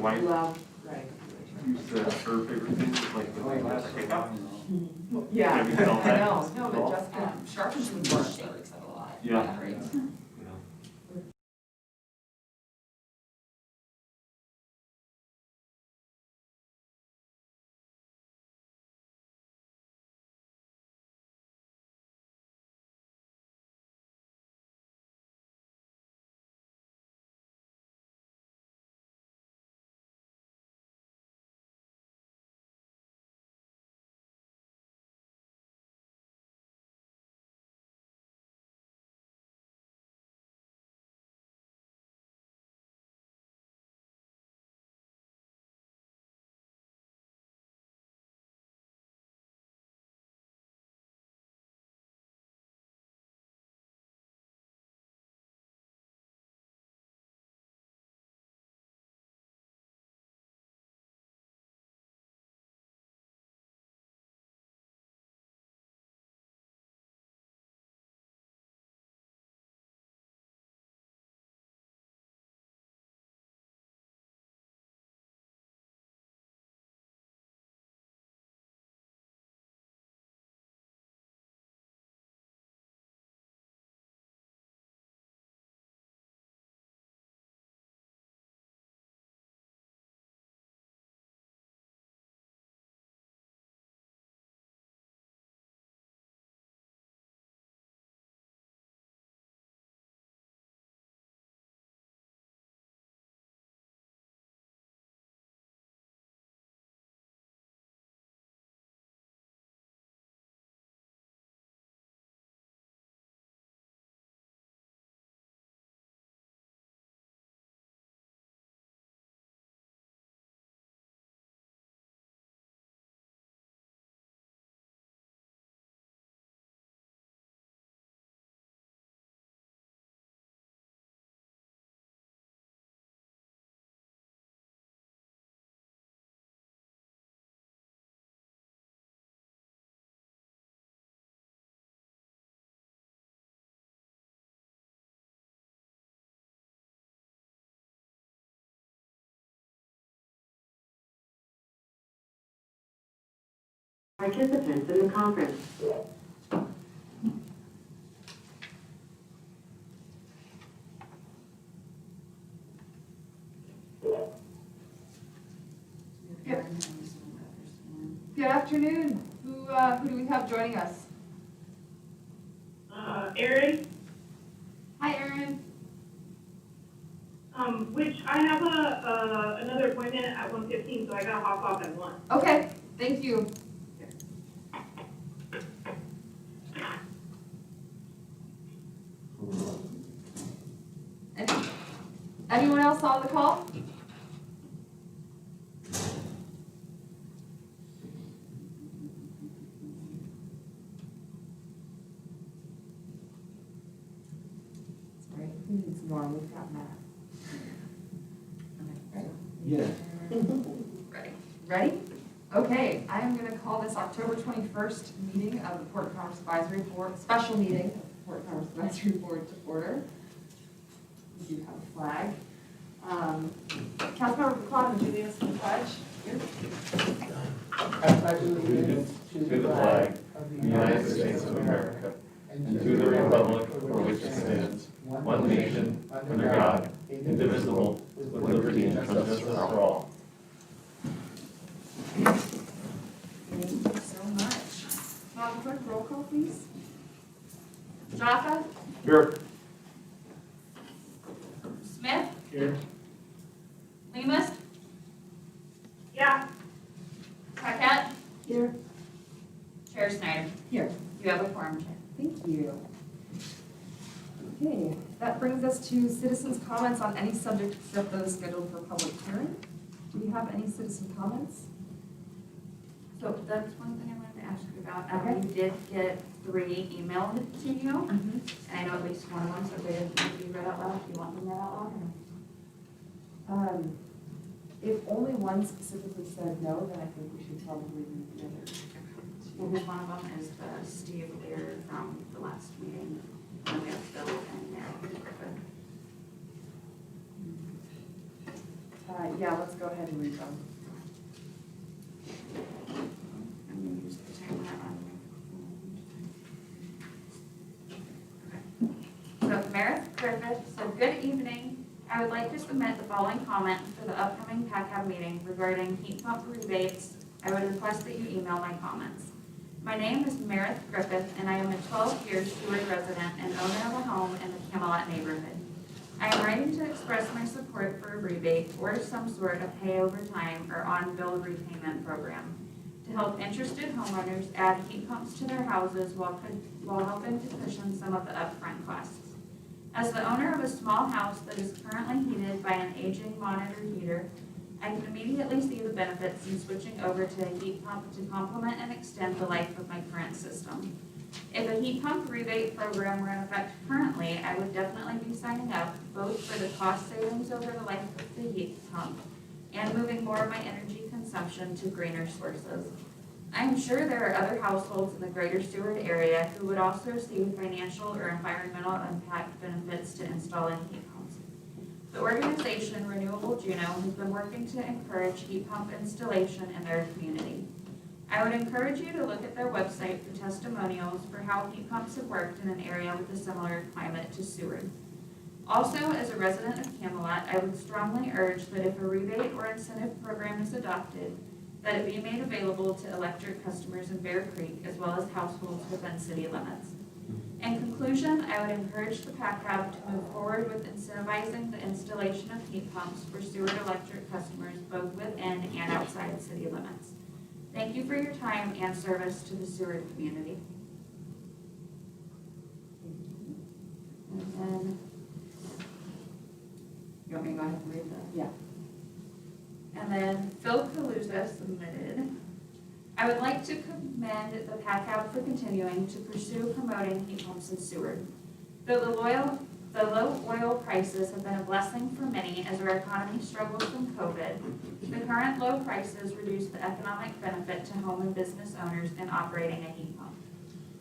wife love riding a used to, her favorite thing was like the way last pickup. two-wheeler. Yeah, Have you felt that? I know, no, but Jessica, Sharpers and Forest shakes it a lot. Yeah. Right. Yeah. Participants in the conference. Good afternoon. Who do we have joining us? Erin, Hi, Erin. which I have another appointment at 1:15, so I gotta hop off at 1. Okay, thank you. Anyone else on the call? Right, who needs more, we've got Matt. Yeah. Ready. Ready? Okay, I am going to call this October 21st meeting of the Port Commerce Advisory Board, special meeting of the Port Commerce Advisory Board to order. We do have a flag. Councilmember McClellan, would you lead us in the pledge? Here. I pledge allegiance to the flag of the United States of America and to the republic for which it stands, one nation, under God, indivisible, with liberty and justice for all. Thank you so much. Madam Clerk, roll call, please. Jaffa? Here. Smith? Here. Lemus? Yeah, Paquette? Here. Chair Snyder? Here. You have a quorum, Chair. Thank you. Okay, that brings us to citizens' comments on any subject except those scheduled for public hearing. Do we have any citizen comments? So that's one thing I wanted to ask you about. Okay. You did get 3 emailed to you, Mm-hmm. and I know at least one of them, so they didn't need to be read out loud. Do you want them read out loud? If only one specifically said no, then I think we should probably read the other. Because one of them is the Steve Lear from the last meeting, and we have Bill and Mary Griffin. Yeah, let's go ahead and read them. I'm gonna use the timer on my phone. Okay. So Meredith Griffith said, "Good evening. I would like to submit the following comment for the upcoming PACAB meeting regarding heat pump rebates. I would request that you email my comments. My name is Meredith Griffith, and I am a 12-year Seward resident and owner of a home in the Camelot neighborhood. I am writing to express my support for a rebate or some sort of pay over time or on-bill repayment program to help interested homeowners add heat pumps to their houses while helping to cushion some of the upfront costs. As the owner of a small house that is currently heated by an aging monitor heater, I can immediately see the benefits in switching over to a heat pump to complement and extend the life of my current system. If a heat pump rebate program were in effect currently, I would definitely be signing up, both for the cost savings over the life of the heat pump and moving more of my energy consumption to greener sources. I am sure there are other households in the greater Seward area who would also see financial or environmental impact benefits to installing heat pumps. The organization Renewable Juno has been working to encourage heat pump installation in their community. I would encourage you to look at their website for testimonials for how heat pumps have worked in an area with a similar climate to Seward. Also, as a resident of Camelot, I would strongly urge that if a rebate or incentive program is adopted, that it be made available to electric customers in Bear Creek as well as households within city limits. In conclusion, I would encourage the PACAB to move forward with incentivizing the installation of heat pumps for Seward electric customers both within and outside city limits. Thank you for your time and service to the Seward community." And then, you want me to go ahead and read that? Yeah. And then Phil Kaluza submitted, "I would like to commend the PACAB for continuing to pursue promoting heat pumps in Seward. Though the low oil prices have been a blessing for many as our economy struggles from COVID, the current low prices reduce the economic benefit to home and business owners in operating a heat pump.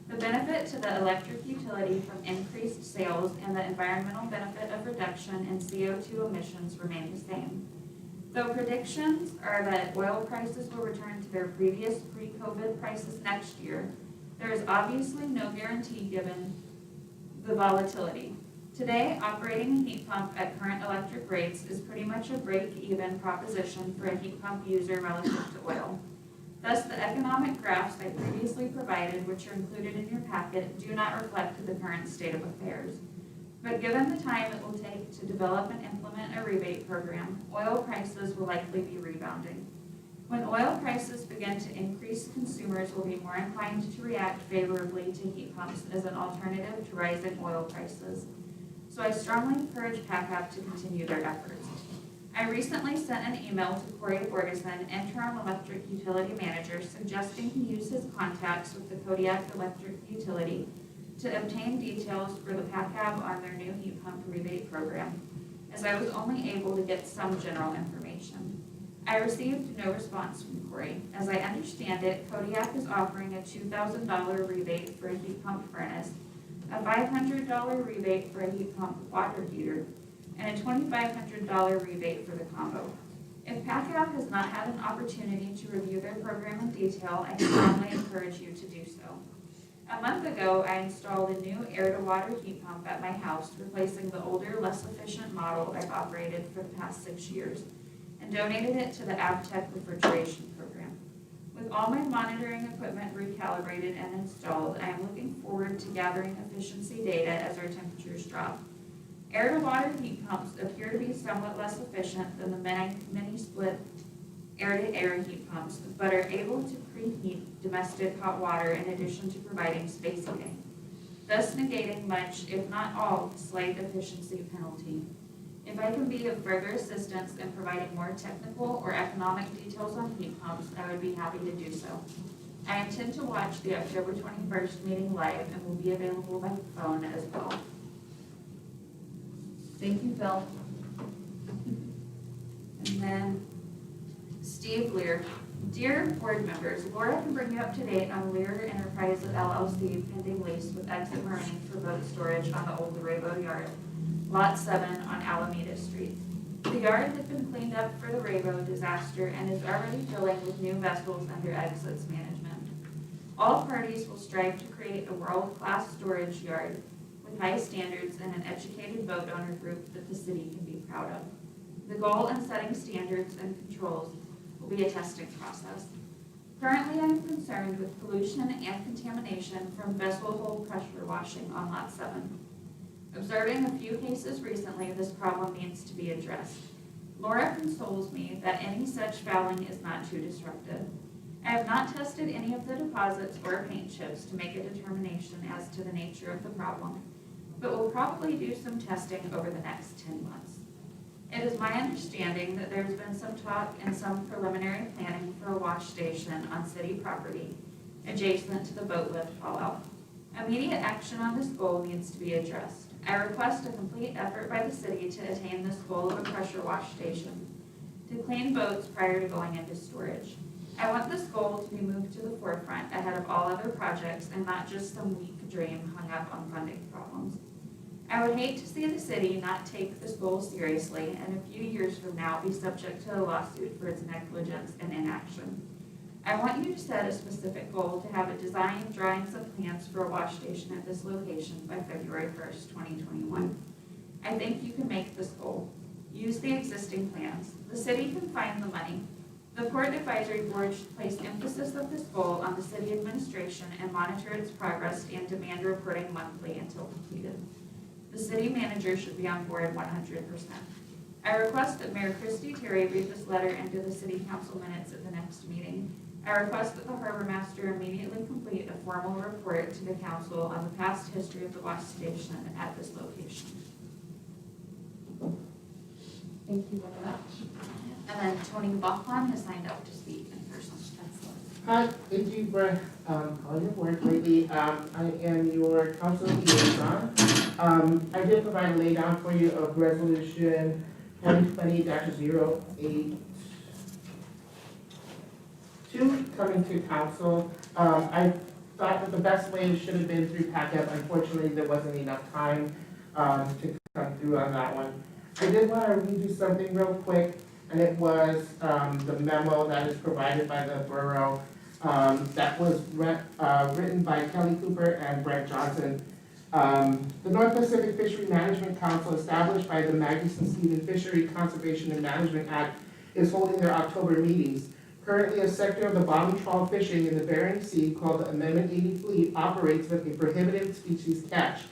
The benefit to the electric utility from increased sales and the environmental benefit of reduction in CO2 emissions remain the same. Though predictions are that oil prices will return to their previous pre-COVID prices next year, there is obviously no guarantee given the volatility. Today, operating a heat pump at current electric rates is pretty much a break-even proposition for a heat pump user relative to oil. Thus, the economic graphs I previously provided, which are included in your packet, do not reflect the current state of affairs. But given the time it will take to develop and implement a rebate program, oil prices will likely be rebounding. When oil prices begin to increase, consumers will be more inclined to react favorably to heat pumps as an alternative to rising oil prices. So I strongly encourage PACAB to continue their efforts. I recently sent an email to Corey Borgeson, interim electric utility manager, suggesting he use his contacts with the Kodiak Electric Utility to obtain details for the PACAB on their new heat pump rebate program, as I was only able to get some general information. I received no response from Corey. As I understand it, Kodiak is offering a $2,000 rebate for a heat pump furnace, a $500 rebate for a heat pump water heater, and a $2,500 rebate for the combo. If PACAB has not had an opportunity to review their program in detail, I strongly encourage you to do so. A month ago, I installed a new air-to-water heat pump at my house, replacing the older, less efficient model I've operated for the past 6 years, and donated it to the AvTech refrigeration program. With all my monitoring equipment recalibrated and installed, I am looking forward to gathering efficiency data as our temperatures drop. Air-to-water heat pumps appear to be somewhat less efficient than the mini-split air-to-air heat pumps, but are able to preheat domestic hot water in addition to providing space heating, thus negating much, if not all, slight efficiency penalty. If I can be of further assistance in providing more technical or economic details on heat pumps, I would be happy to do so. I intend to watch the October 21st meeting live and will be available by phone as well." Thank you, Phil. And then Steve Lear. "Dear board members, Laura can bring you up to date on Lear Enterprises LLC pending lease with Exit Marine for boat storage on the old Rebates yard, Lot 7 on Alameda Street. The yard had been cleaned up for the Rebate disaster and is already filling with new vessels under exits management. All parties will strive to create a world-class storage yard with high standards and an educated boat owner group that the city can be proud of. The goal in setting standards and controls will be a testing process. Currently, I am concerned with pollution and contamination from vessel hull pressure washing on Lot 7. Observing a few cases recently, this problem needs to be addressed. Laura consoles me that any such fouling is not too disruptive. I have not tested any of the deposits or paint chips to make a determination as to the nature of the problem, but will probably do some testing over the next 10 months. It is my understanding that there's been some talk and some preliminary planning for a wash station on city property adjacent to the boat lift fallout. Immediate action on this goal needs to be addressed. I request a complete effort by the city to attain this goal of a pressure wash station to clean boats prior to going into storage. I want this goal to be moved to the forefront ahead of all other projects and not just some weak dream hung up on funding problems. I would hate to see the city not take this goal seriously and a few years from now be subject to a lawsuit for its negligence and inaction. I want you to set a specific goal to have a design, drawings, and plans for a wash station at this location by February 1st, 2021. I think you can make this goal. Use the existing plans. The city can find the money. The Port Advisory Board should place emphasis of this goal on the city administration and monitor its progress and demand reporting monthly until completed. The city manager should be on board 100%. I request that Mayor Christy Terry read this letter into the city council minutes at the next meeting. I request that the harbor master immediately complete a formal report to the council on the past history of the wash station at this location. Thank you very much. And then Tony Bachman has signed up to speak in person. Hi, thank you for all your work lately. I am your council liaison. I did provide a laydown for you of resolution 2020-082 coming to council. I thought that the best way should have been through PACAP. Unfortunately, there wasn't enough time to come through on that one. I did want to read you something real quick, and it was the memo that is provided by the borough that was written by Kelly Cooper and Brett Johnson. The North Pacific Fishery Management Council, established by the Magnuson-Stevens Fishery Conservation and Management Act, is holding their October meetings. Currently, a sector of the bottom trawl fishing in the Bering Sea called the Amendment 80 Fleet operates with a prohibited species catch,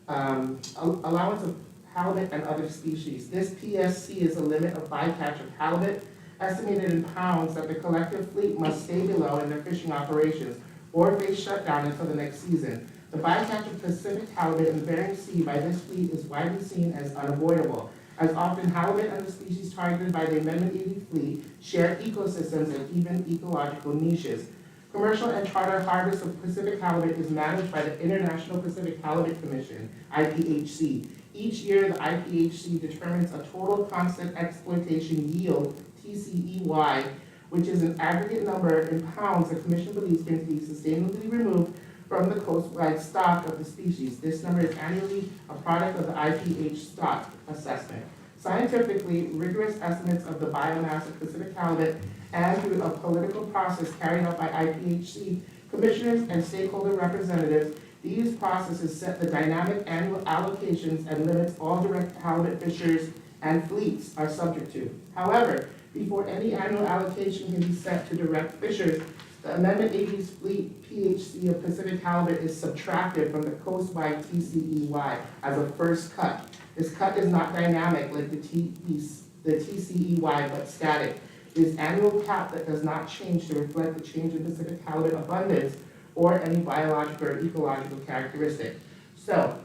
allowance of halibut and other species. This PSC is a limit of bycatch of halibut, estimated in pounds, that the collective fleet must stay below in their fishing operations or face shutdown until the next season. The bycatch of Pacific halibut in the Bering Sea by this fleet is widely seen as unavoidable, as often halibut and the species targeted by the Amendment 80 fleet share ecosystems and even ecological niches. Commercial and charter harvest of Pacific halibut is managed by the International Pacific Halibut Commission, IPHC. Each year, the IPHC determines a total constant exploitation yield, TCEY, which is an aggregate number in pounds the Commission believes can be sustainably removed from the coastwide stock of the species. This number is annually a product of the IPH stock assessment. Scientifically, rigorous estimates of the biomass of Pacific halibut and through a political process carried out by IPHC commissioners and stakeholder representatives, these processes set the dynamic annual allocations and limits all direct halibut fishers and fleets are subject to. However, before any annual allocation can be set to direct fishers, the Amendment 80's fleet PHC of Pacific halibut is subtracted from the coastwide TCEY as a first cut. This cut is not dynamic like the TCEY, but static. It is annual cap that does not change to reflect the change in Pacific halibut abundance or any biological or ecological characteristic. So,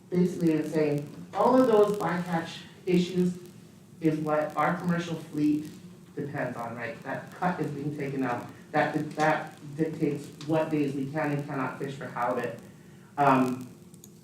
basically it's saying all of those bycatch issues is what our commercial fleet depends on, right? That cut is being taken out. That dictates what days we can and cannot fish for halibut. I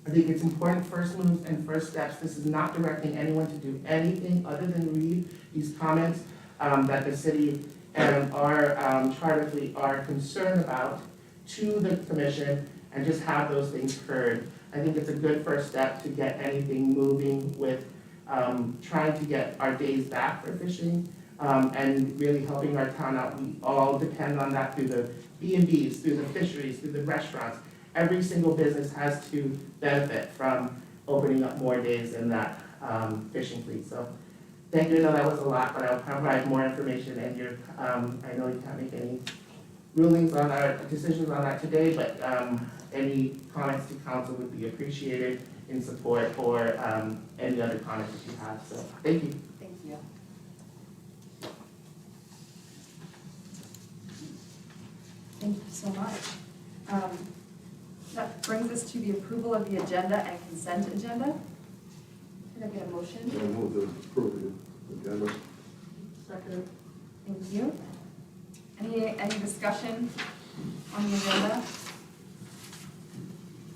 think it's important first moves and first steps. This is not directing anyone to do anything other than read these comments that the city and our charter fleet are concerned about to the commission and just have those things heard. I think it's a good first step to get anything moving with trying to get our days back for fishing, and really helping our town out. We all depend on that through the B&Bs, through the fisheries, through the restaurants. Every single business has to benefit from opening up more days in that fishing fleet. So thank you. I know that was a lot, but I'll provide more information, and I know you can't make any rulings on our decisions on that today, but any comments to council would be appreciated in support, or any other comments that you have. So thank you. Thank you. Thank you so much. That brings us to the approval of the agenda and consent agenda. Can I get a motion? I move to approve the agenda. Second. Thank you. Any discussion on the agenda?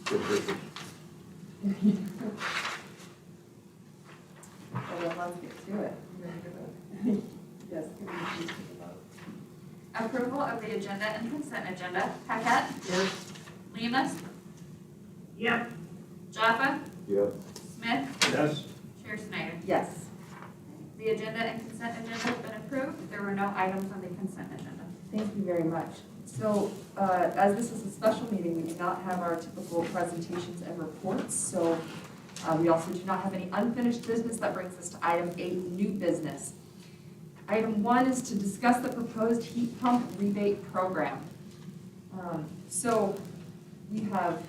Well, then let's get to it. Yes, can we please take a vote? Approval of the agenda and consent agenda. Paquette? Yes. Lemus? Yep. Jaffa? Yes. Smith? Yes. Chair Snyder? Yes. The agenda and consent agenda have been approved. There were no items on the consent agenda. Thank you very much. So, as this is a special meeting, we do not have our typical presentations and reports. So, we also do not have any unfinished business. That brings us to item 8, new business. Item 1 is to discuss the proposed heat pump rebate program. So, we have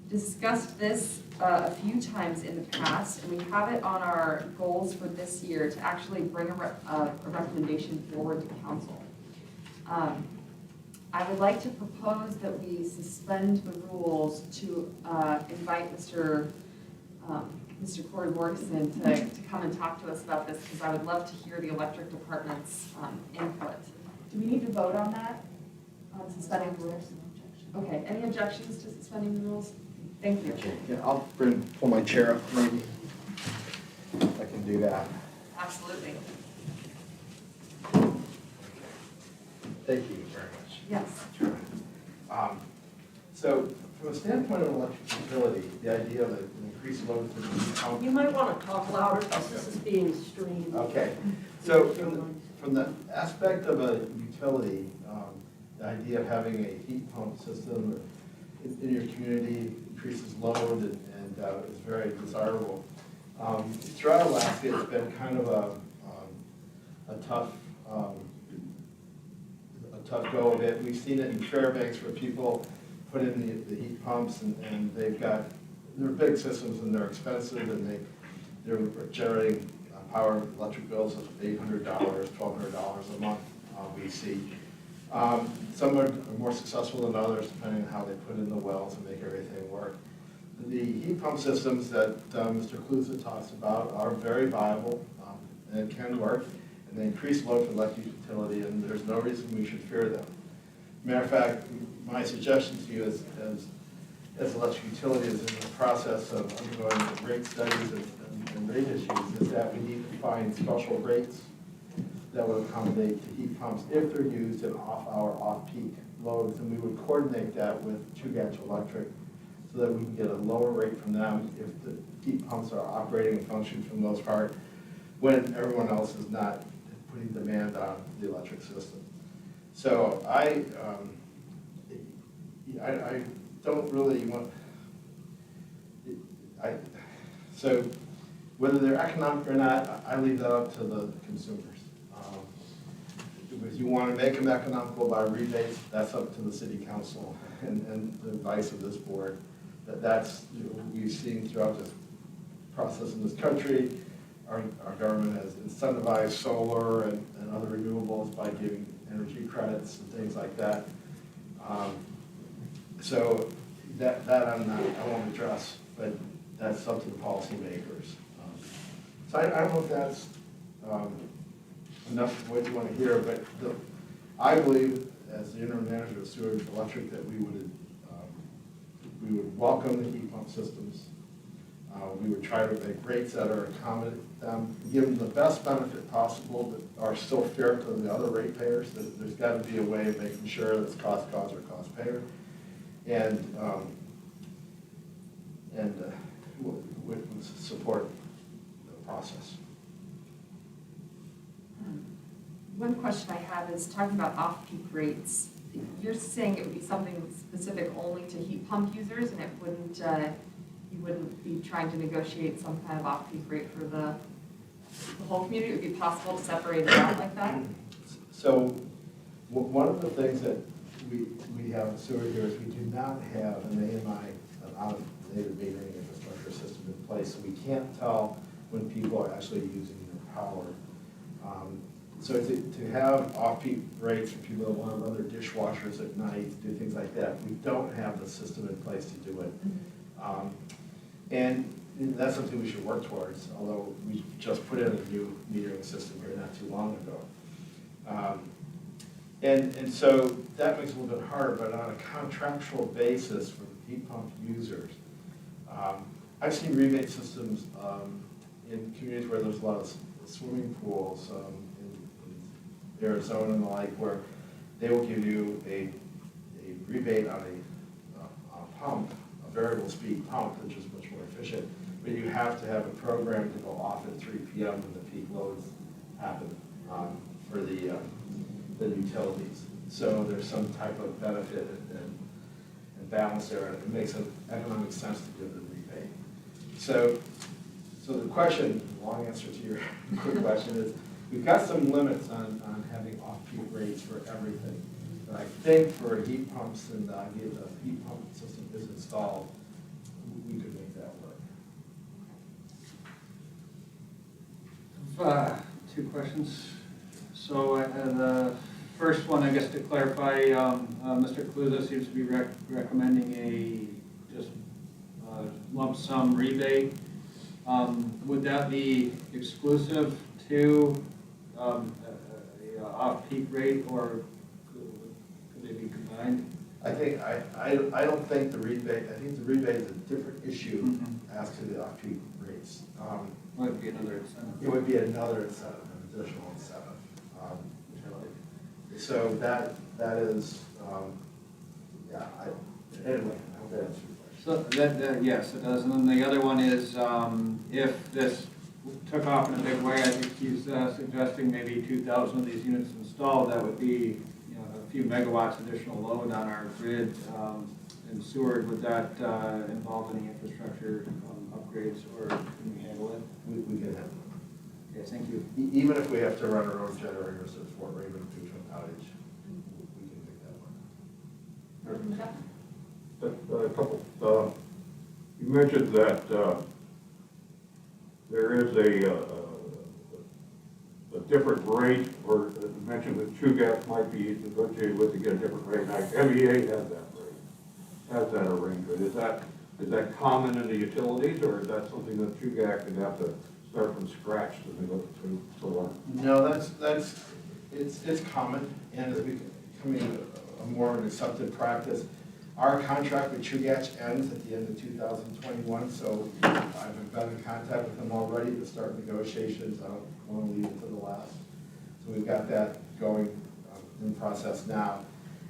discussed this a few times in the past, and we have it on our goals for this year to actually bring a recommendation forward to council. I would like to propose that we suspend the rules to invite Mr. Corey Morrison to come and talk to us about this, because I would love to hear the electric department's input. Do we need to vote on that, on suspending the rules? Okay, any objections to suspending the rules? Thank you. Yeah, I'll pull my chair up, maybe. I can do that. Absolutely. Thank you very much. Yes. So from a standpoint of electric utility, the idea of an increased load for the heat pump. You might want to talk louder because this is being streamed. Okay, so from the aspect of a utility, the idea of having a heat pump system in your community increases load and is very desirable. Throughout Alaska, it's been kind of a tough go of it. We've seen it in Fairbanks where people put in the heat pumps and they're big systems and they're expensive, and they're generating power electric bills of $800, $1,200 a month, we see. Some are more successful than others depending on how they put in the wells and make everything work. The heat pump systems that Mr. Klusa talks about are very viable and can work, and they increase load for electric utility, and there's no reason we should fear them. Matter of fact, my suggestion to you as electric utility is in the process of undergoing rate studies and rate issues, is that we need to find special rates that would accommodate the heat pumps if they're used in off-hour, off-peak loads, and we would coordinate that with Chugach Electric so that we can get a lower rate from them if the heat pumps are operating and functioning for the most part when everyone else is not putting demand on the electric system. So I don't really want, so whether they're economic or not, I leave that up to the consumers. If you want to make them economical by rebates, that's up to the city council and the advice of this board. That's we've seen throughout this process in this country. Our government has incentivized solar and other renewables by giving energy credits and things like that. So that I won't address, but that's up to the policymakers. So I don't know if that's enough of what you want to hear, but I believe, as the interim manager of Sewage Electric, that we would welcome the heat pump systems. We would try to make rates that are accommodate them, give them the best benefit possible, but are still fair to the other ratepayers. There's got to be a way of making sure that it's cost causer, cost payer, and would support process. One question I have is talking about off-peak rates. You're saying it would be something specific only to heat pump users, and it wouldn't, you wouldn't be trying to negotiate some kind of off-peak rate for the whole community? It would be possible to separate it out like that? So one of the things that we have in sewer here is we do not have an AMI, an automated metering infrastructure system in place. So we can't tell when people are actually using their power. So to have off-peak rates for people that want to run their dishwashers at night, do things like that, we don't have the system in place to do it. And that's something we should work towards, although we just put in a new metering system here not too long ago. And so that makes it a little bit harder, but on a contractual basis for heat pump users, I've seen rebate systems in communities where there's a lot of swimming pools, in Arizona and the like, where they will give you a rebate on a pump, a variable speed pump, which is much more efficient, but you have to have a program to go off at 3 p.m. when the peak loads happen for the utilities. So there's some type of benefit and balance there, and it makes an economic sense to give the rebate. So the question, long answer to your quick question is, we've got some limits on having off-peak rates for everything. But I think for heat pumps and the idea that the heat pump system is installed, we could make that work. Two questions. So the first one, I guess to clarify, Mr. Kaluza seems to be recommending a just lump sum rebate. Would that be exclusive to off-peak rate, or could they be combined? I don't think the rebate, I think the rebate is a different issue as to the off-peak rates. Would be another incentive. It would be another incentive, an additional incentive. So that is, anyway, I hope that answers your question. So that, yes, it does. And then the other one is, if this took off in a big way, I think he's suggesting maybe 2,000 of these units installed, that would be, a few megawatts additional load on our grid in Seward. Would that involve any infrastructure upgrades, or can we handle it? We can handle it. Okay, thank you. Even if we have to run our own generators at Fort Raven due to an outage, we can make that work. A couple. You mentioned that there is a different rate, or you mentioned that Chugach might be negotiated with to get a different rate. Now, MEA has that rate, has that arrangement. Is that common in the utilities, or is that something that Chugach would have to start from scratch to learn? No, it's common, and it's becoming a more of an accepted practice. Our contract with Chugach ends at the end of 2021, so I've been in contact with them already to start negotiations. I don't want to leave it to the last. So we've got that going in process now.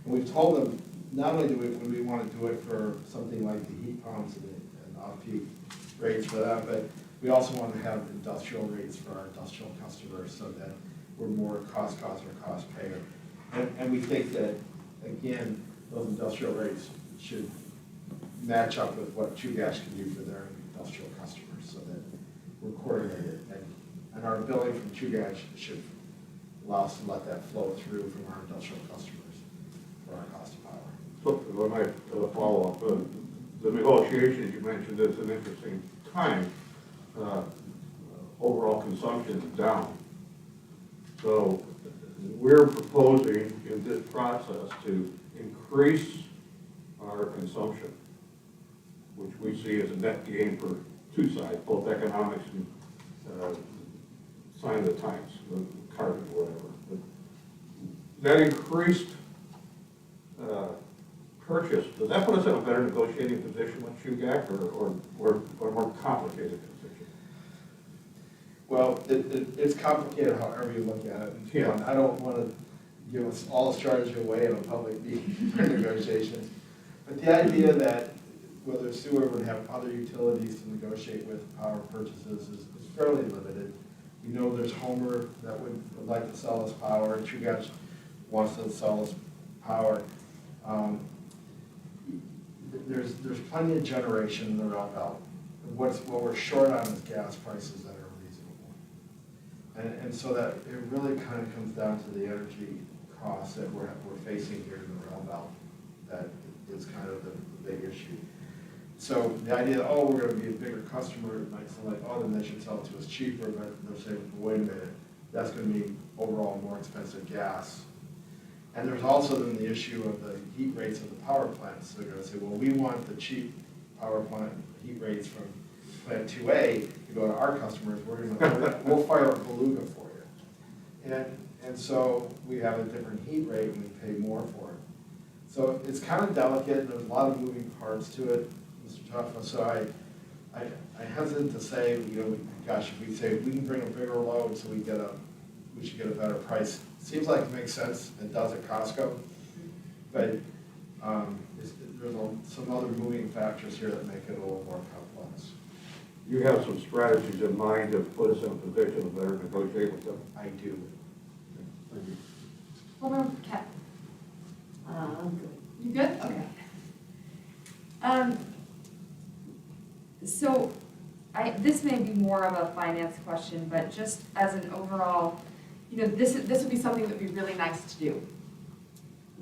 And we've told them, not only would we want to do it for something like the heat pumps and off-peak rates for that, but we also want to have industrial rates for our industrial customers so that we're more cost or cost payer. And we think that, again, those industrial rates should match up with what Chugach can do for their industrial customers so that we're coordinated. And our billing from Chugach should allow us to let that flow through from our industrial customers for our cost of power. So when I follow up, the negotiations you mentioned is an interesting time. Overall consumption is down. So we're proposing in this process to increase our consumption, which we see as a net gain for two sides, both economics and sign of the times, the carbon, whatever. But that increased purchase, does that put us in a better negotiating position with Chugach, or more complicated position? Well, it's complicated however you look at it. Yeah. And I don't want to give us all strategy away in a public meeting for negotiations. But the idea that whether sewer would have other utilities to negotiate with power purchases is fairly limited. We know there's Homer that would like to sell us power, and True Gas wants to sell us power. There's plenty of generation in the Rail Belt. What we're short on is gas prices that are reasonable. And so that it really kind of comes down to the energy costs that we're facing here in the Rail Belt. That is kind of the big issue. So the idea that, oh, we're going to be a bigger customer, it might sound like, oh, then they should sell it to us cheaper, but they're saying, wait a minute, that's going to be overall more expensive gas. And there's also then the issue of the heat rates of the power plants. So they're going to say, well, we want the cheap power plant heat rates from plant 2A to go to our customers. We'll fire a beluga for you. And so we have a different heat rate and we pay more for it. So it's kind of delicate, and there's a lot of moving parts to it, Mr. Tuffa. So I hesitate to say, you know, gosh, if we say we can bring a bigger load so we should get a better price. Seems like it makes sense. It does at Costco, but there's some other moving factors here that make it a little more complex. You have some strategies in mind to put us in a position to better negotiate with them? I do. Thank you. Alderman Cat. I'm good. You good? Okay. So this may be more of a finance question, but just as an overall, you know, this would be something that would be really nice to do.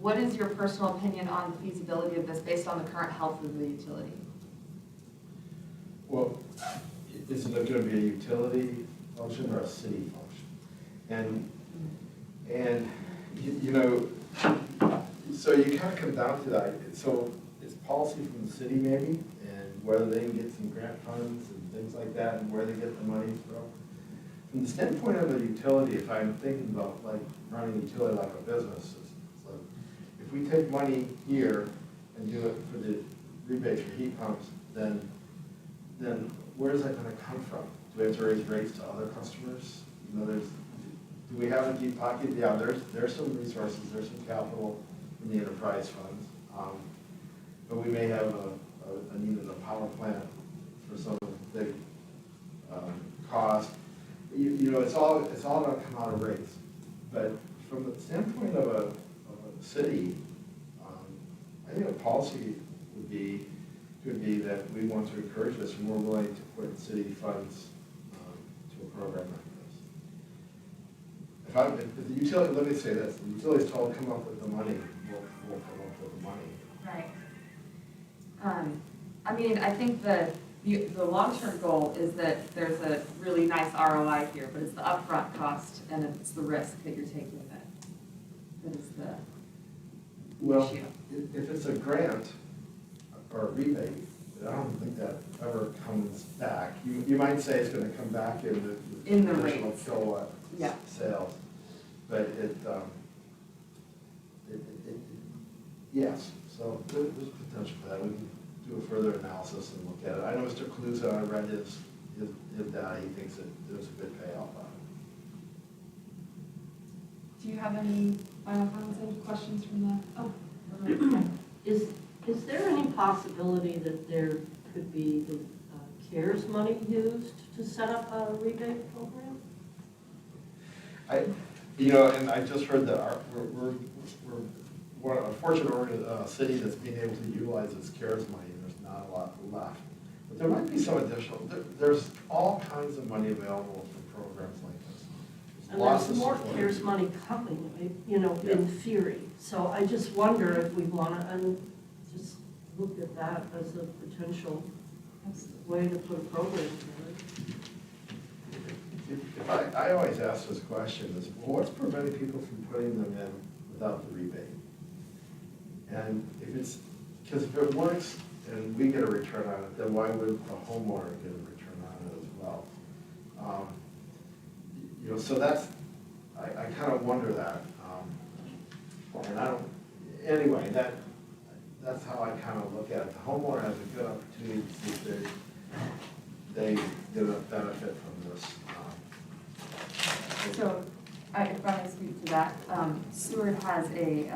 What is your personal opinion on the feasibility of this based on the current health of the utility? Well, is it going to be a utility function or a city function? And you know, so you kind of come down to that. So it's policy from the city maybe, and whether they can get some grant funds and things like that, and where they get the money from. From the standpoint of a utility, if I'm thinking about like running a utility like a business, it's like if we take money here and do it for the rebates for heat pumps, then where is that going to come from? Do we have to raise rates to other customers? You know, do we have a deep pocket? Yeah, there's some resources, there's some capital in the enterprise funds, but we may have a need in a power plant for some big cost. You know, it's all going to come out of rates. But from the standpoint of a city, I think a policy could be that we want to encourage this, and we're willing to put city funds to a program like this. If the utility, let me say this, the utility's told come up with the money, we'll come up with the money. Right. I mean, I think the long-term goal is that there's a really nice ROI here, but it's the upfront cost and it's the risk that you're taking that is the issue. If it's a grant or a rebate, I don't think that ever comes back. You might say it's going to come back in the additional kilowatt sales, but yes. So there's potential for that. We can do a further analysis and look at it. I know Mr. Kaluza, I read his data, he thinks that there's a good payoff on it. Do you have any final comments, any questions from Is there any possibility that there could be the CARES money used to set up a rebate program? You know, and I just heard that we're a fortunate city that's being able to utilize its CARES money, and there's not a lot left. But there might be some additional, there's all kinds of money available for programs like this. And there's more CARES money coming, you know, in theory. So I just wonder if we want to just look at that as a potential way to put a program together. I always ask this question is, well, what's preventing people from putting them in without the rebate? And because if it works and we get a return on it, then why would the homeowner get a return on it as well? You know, so I kind of wonder that. And I don't, anyway, that's how I kind of look at it. The homeowner has a good opportunity to see if they get a benefit from this. So, if I may speak to that, Seward has a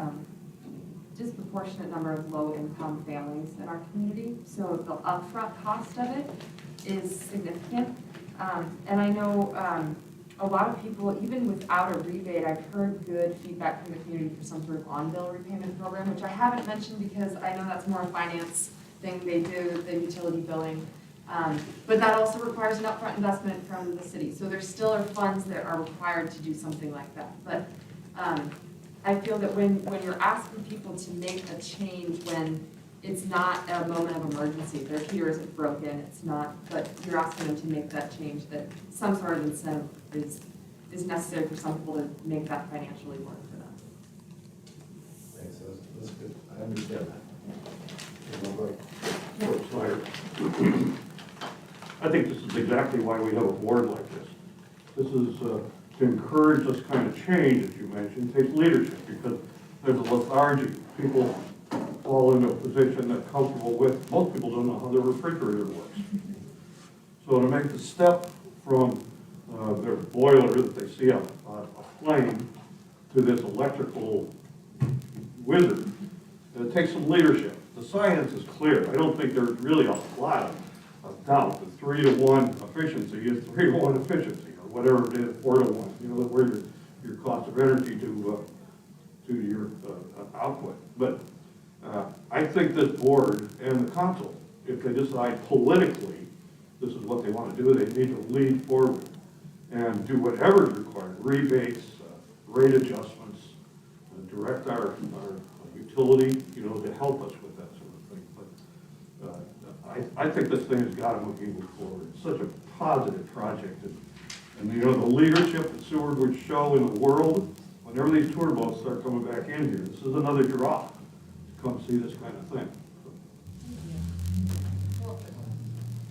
disproportionate number of low-income families in our community, so the upfront cost of it is significant. And I know a lot of people, even without a rebate, I've heard good feedback from the community for some sort of on-bill repayment program, which I haven't mentioned because I know that's more a finance thing they do, the utility billing. But that also requires an upfront investment from the city. So there still are funds that are required to do something like that. But I feel that when you're asking people to make a change when it's not a moment of emergency, their heater isn't broken, it's not, but you're asking them to make that change, that some sort of incentive is necessary for some people to make that financially work for them. Thanks, that's good, I understand that. I think this is exactly why we have a board like this. This is to encourage this kind of change, as you mentioned, takes leadership, because there's a lethargy. People fall into a position they're comfortable with. Most people don't know how their refrigerator works. So to make the step from their boiler that they see a flame to this electrical wizard, it takes some leadership. The science is clear. I don't think there's really a lot of doubt. The 3-to-1 efficiency is 3-to-1 efficiency, or whatever it is, 4-to-1. You know, where your cost of energy to your output. But I think this board and the council, if they decide politically this is what they want to do, they need to lead forward and do whatever is required, rebates, rate adjustments, direct our utility, you know, to help us with that sort of thing. But I think this thing has got to move forward. It's such a positive project. And you know, the leadership that Seward would show in the world, whenever these tour boats start coming back in here, this is another draw to come see this kind of thing.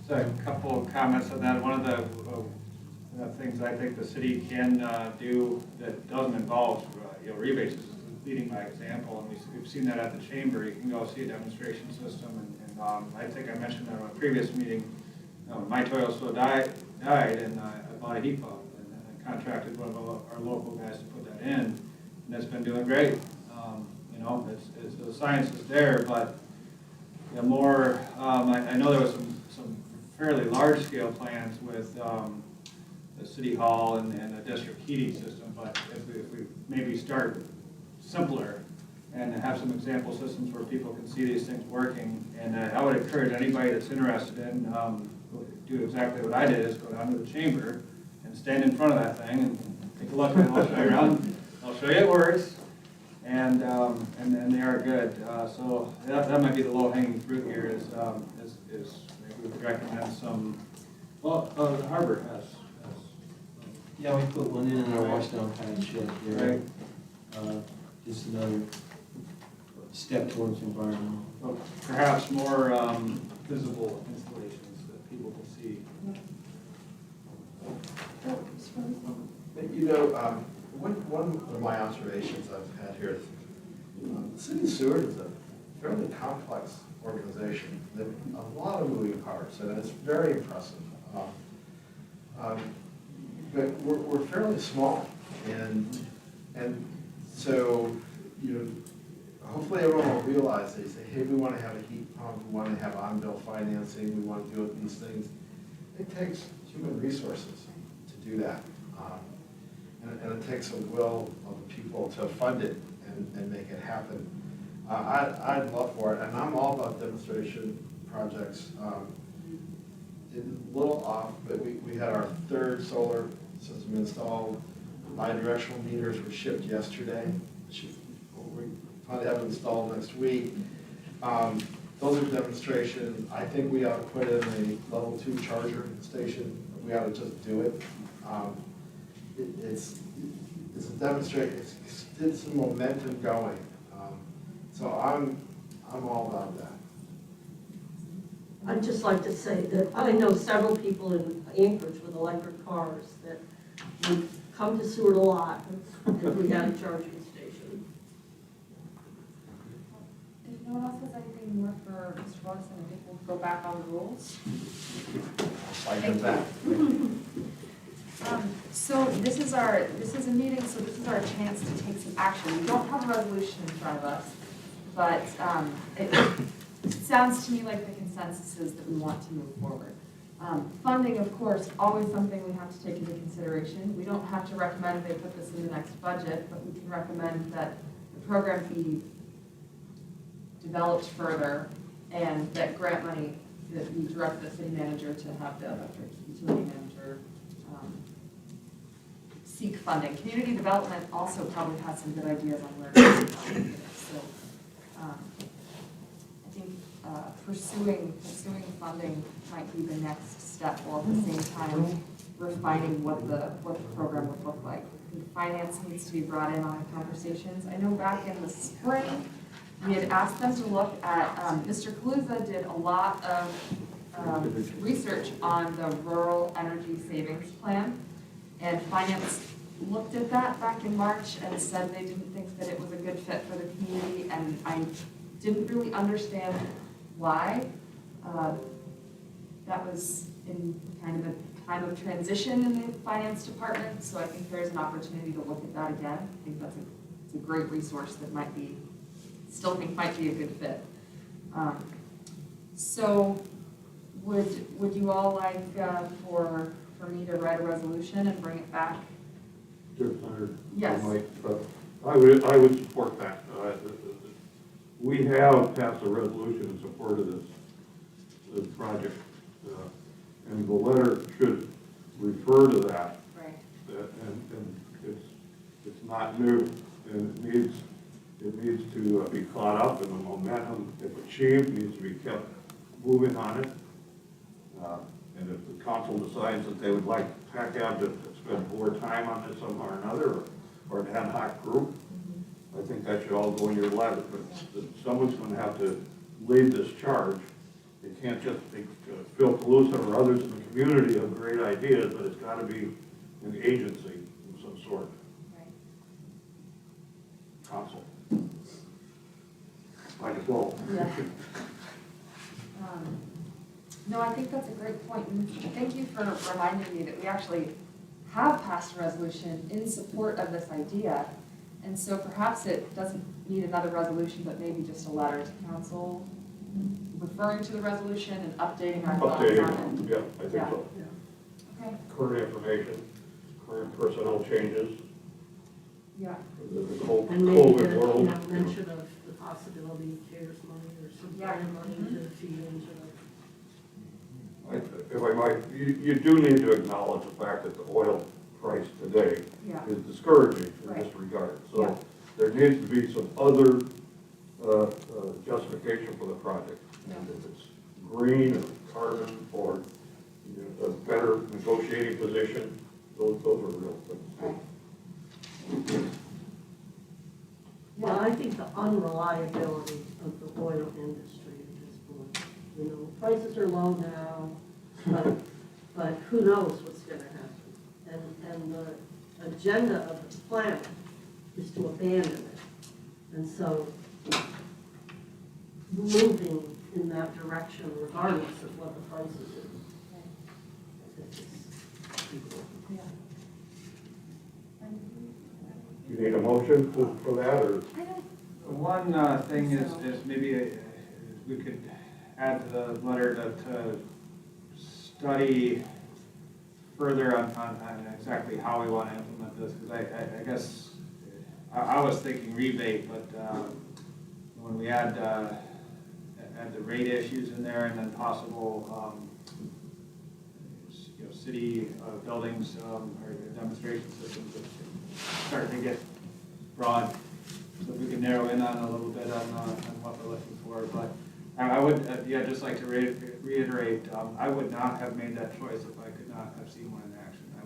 So a couple of comments on that. One of the things I think the city can do that doesn't involve rebates is leading by example, and we've seen that at the chamber. You can go see a demonstration system, and I think I mentioned that in a previous meeting. My Toyota died, and I bought a heat pump, and I contracted one of our local guys to put that in, and it's been doing great. You know, the science is there, but I know there was some fairly large-scale plans with the city hall and the district heating system, but if we maybe start simpler and have some example systems where people can see these things working, and I would encourage anybody that's interested in do exactly what I did, is go down to the chamber and stand in front of that thing and take a look, and I'll show you around. I'll show you it works, and they are good. So that might be the low-hanging fruit here. Is maybe we would recommend some. Well, the harbor has. Yeah, we put one in our washdown pad shed here. Right. Just another step towards environmental. Well, perhaps more visible installations that people can see. You know, one of my observations I've had here is the city of Seward is a fairly complex organization. There are a lot of moving parts, and it's very impressive. But we're fairly small, and so, you know, hopefully everyone will realize, they say, hey, we want to have a heat pump, we want to have on-bill financing, we want to do these things. It takes human resources to do that. And it takes a will of the people to fund it and make it happen. I'd love for it, and I'm all about demonstration projects. It's a little off, but we had our third solar system installed. Bidirectional meters were shipped yesterday. We probably have it installed next week. Those are demonstrations. I think we ought to put in a level 2 charger station. We ought to just do it. It's a demonstration. It's some momentum going. So I'm all about that. I'd just like to say that I know several people in Anchorage with electric cars that would come to Seward a lot if we had a charging station. If no one else has anything more for Mr. Watson, I think we'll go back on the rules. Thank that. So this is a meeting, so this is our chance to take some action. We don't have a resolution in front of us, but it sounds to me like the consensus is that we want to move forward. Funding, of course, always something we have to take into consideration. We don't have to recommend they put this in the next budget, but we can recommend that the program be developed further and that grant money, that we direct the city manager to have the electric utility manager seek funding. Community development also probably has some good ideas on where to seek funding. So I think pursuing funding might be the next step, while at the same time refining what the program would look like. And finance needs to be brought in on conversations. I know back in the spring, we had asked them to look at, Mr. Kaluza did a lot of research on the rural energy savings plan. And finance looked at that back in March and said they didn't think that it was a good fit for the community. And I didn't really understand why. That was in kind of a time of transition in the finance department. So I think there's an opportunity to look at that again. I think it's a great resource that might be a good fit. So would you all like for me to write a resolution and bring it back? Yes. I would support that. We have passed a resolution in support of this project, and the letter should refer to that. Right. And it's not new, and it needs to be caught up, and the momentum, if achieved, needs to be kept moving on it. And if the council decides that they would like PACAB to spend more time on this somehow or another, or an ad hoc group, I think that should all go in your letter. But someone's going to have to lead this charge. It can't just be Phil Kaluza or others in the community have great ideas, but it's got to be an agency of some sort. Right. Council. Might as well. Yeah. No, I think that's a great point. And thank you for reminding me that we actually have passed a resolution in support of this idea. And so perhaps it doesn't need another resolution, but maybe just a letter to council referring to the resolution and updating our thoughts on it. Yeah, I think so. Okay. Current information, current personnel changes, Yeah. the whole And maybe COVID world. mention of the possibility of CARES money or some kind of money to feed into it. If I might, you do need to acknowledge the fact that the oil price today Yeah. is discouraging in Right. this regard. Yeah. So there needs to be some other justification for the project. And if it's green or carbon or a better negotiating position, those are real things. Well, I think the unreliability of the oil industry at this point, prices are low now, but who knows what's gonna happen. And the agenda of the plan is to abandon it. And so moving in that direction regardless of what the prices are. Yeah. You need a motion for that, or? One thing is maybe we could add to the letter to study further on exactly how we want to implement this, because I guess I was thinking rebate, but when we add the rate issues in there and then possible city buildings or demonstration systems, that start to get broad. So if we can narrow in on a little bit on what we're looking for, but I would just like to reiterate, I would not have made that choice if I could not have seen one in action. I